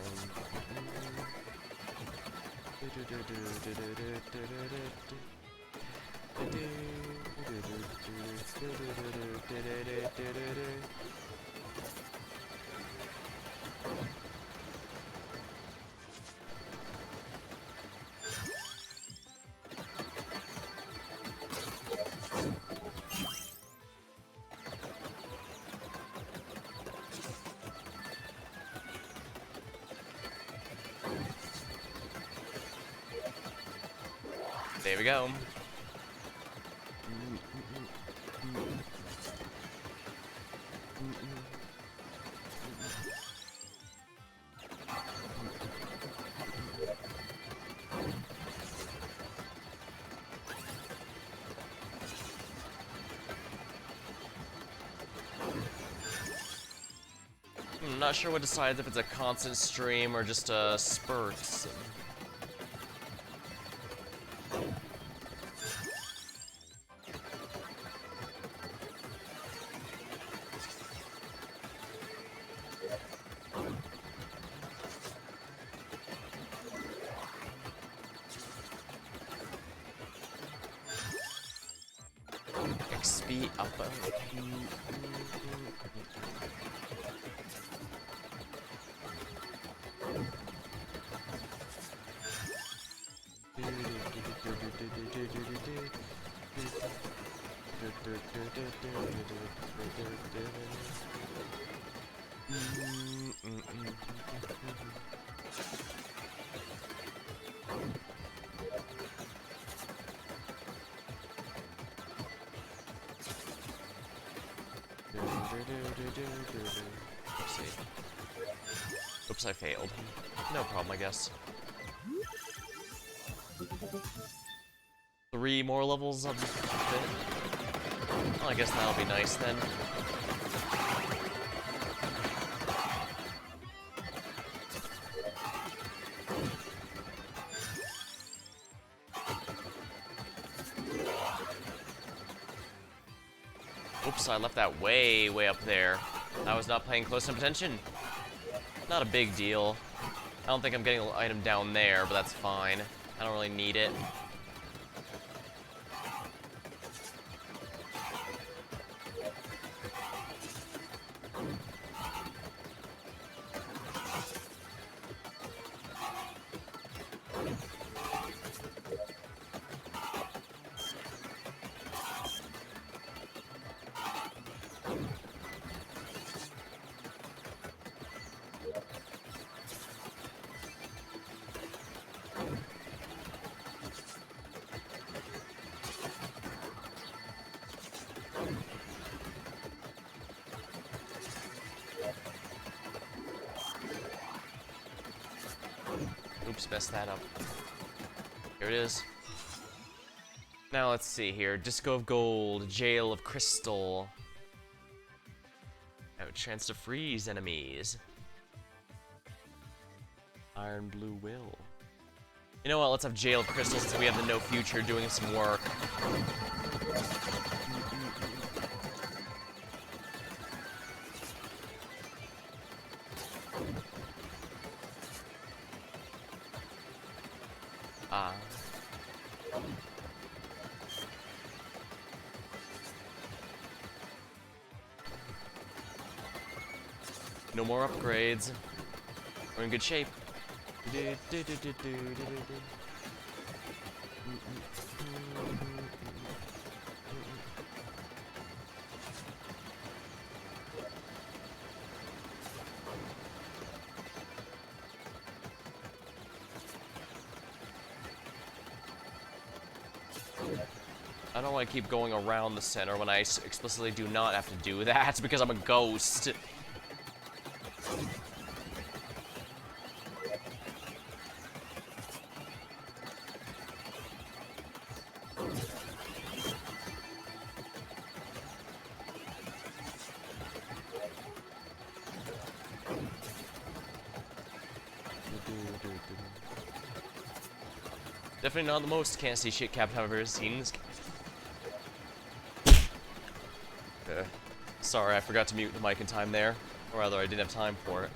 There we go. I'm not sure what decides if it's a constant stream or just a spurts. XP up. Oops, I failed. No problem, I guess. 3 more levels of it. Well, I guess that'll be nice then. Oops, I left that way up there. I was not paying close enough attention. Not a big deal. I don't think I'm getting an item down there, but that's fine. I don't really need it. Oops, messed that up. Here it is. Now let's see here. Disco of Gold, Jail of Crystal. Have a chance to freeze enemies. Iron Blue Will. You know what? Let's have Jail of Crystals since we have the No Future doing some work. Ah. No more upgrades. We're in good shape. I don't want to keep going around the center when I explicitly do not have to do that because I'm a ghost. Definitely not the most can't see shit Captain I've ever seen. Sorry, I forgot to mute the mic in time there. Or rather, I didn't have time for it.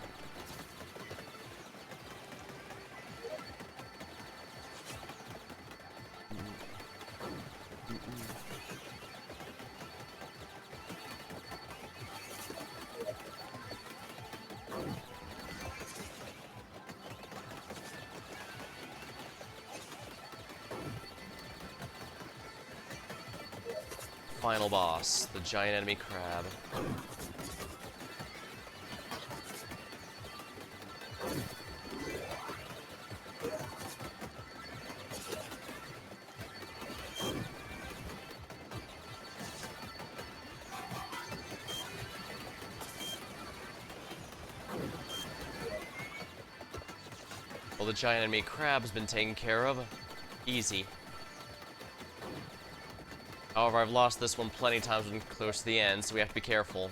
Final boss, the giant enemy crab. Well, the giant enemy crab's been taken care of. Easy. However, I've lost this one plenty of times when close to the end, so we have to be careful.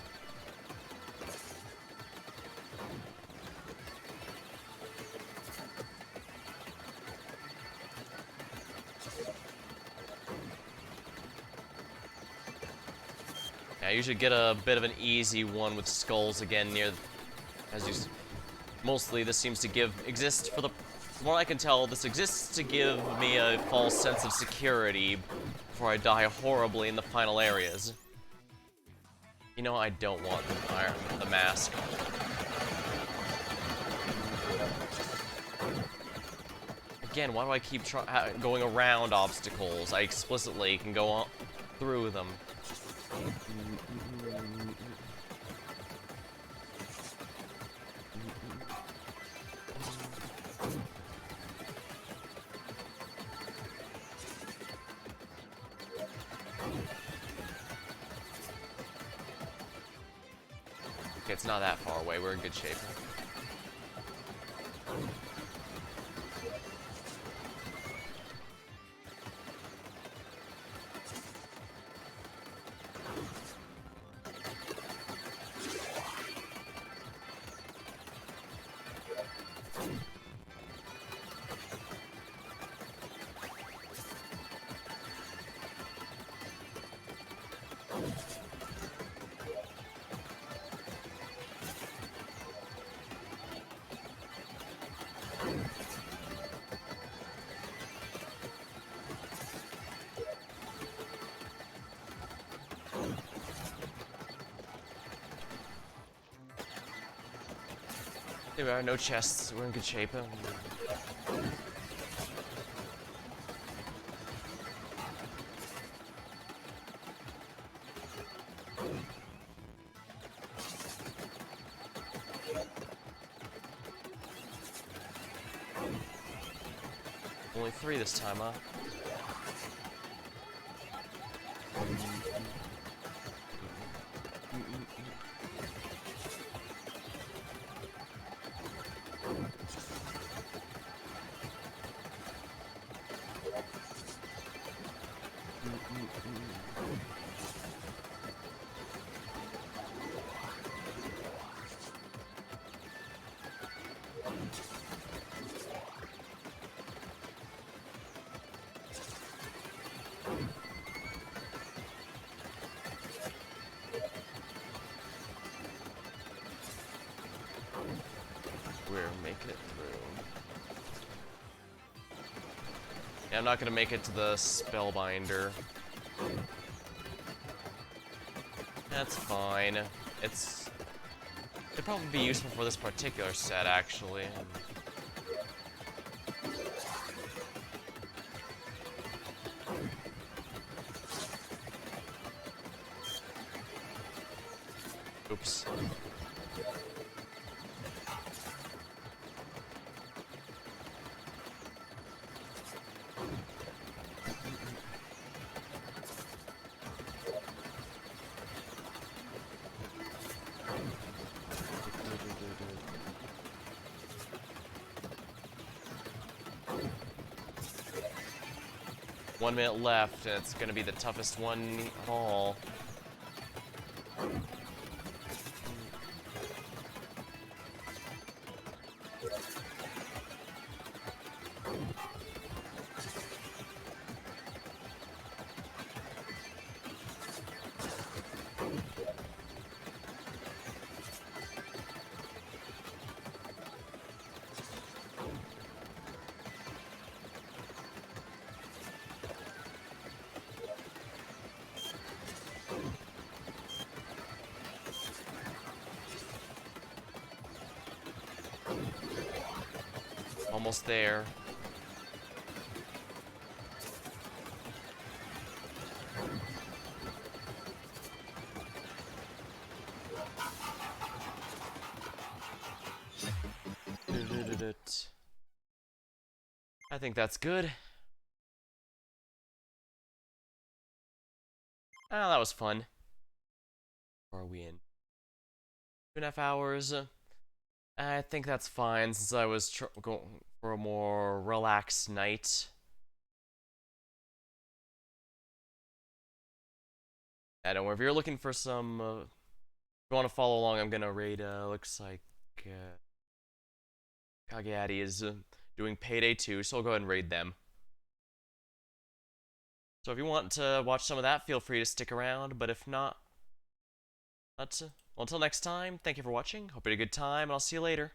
Yeah, I usually get a bit of an easy one with skulls again near, as you. Mostly, this seems to exist for the. From what I can tell, this exists to give me a false sense of security before I die horribly in the final areas. You know, I don't want the mask. Again, why do I keep going around obstacles? I explicitly can go on through them. Okay, it's not that far away. We're in good shape. There are no chests. We're in good shape. Only 3 this time, huh? it through. Yeah, I'm not gonna make it to the Spellbinder. That's fine. It'd probably be useful for this particular set, actually. Oops. One minute left, and it's gonna be the toughest one of all. Almost there. I think that's good. Ah, that was fun. Where are we in? 2.5 hours. I think that's fine since I was going for a more relaxed night. I don't know, if you're looking for some, if you want to follow along, I'm gonna raid, looks like, Kageati is doing Payday 2, so I'll go ahead and raid them. So if you want to watch some of that, feel free to stick around, but if not, well, until next time, thank you for watching, hope you had a good time, and I'll see you later.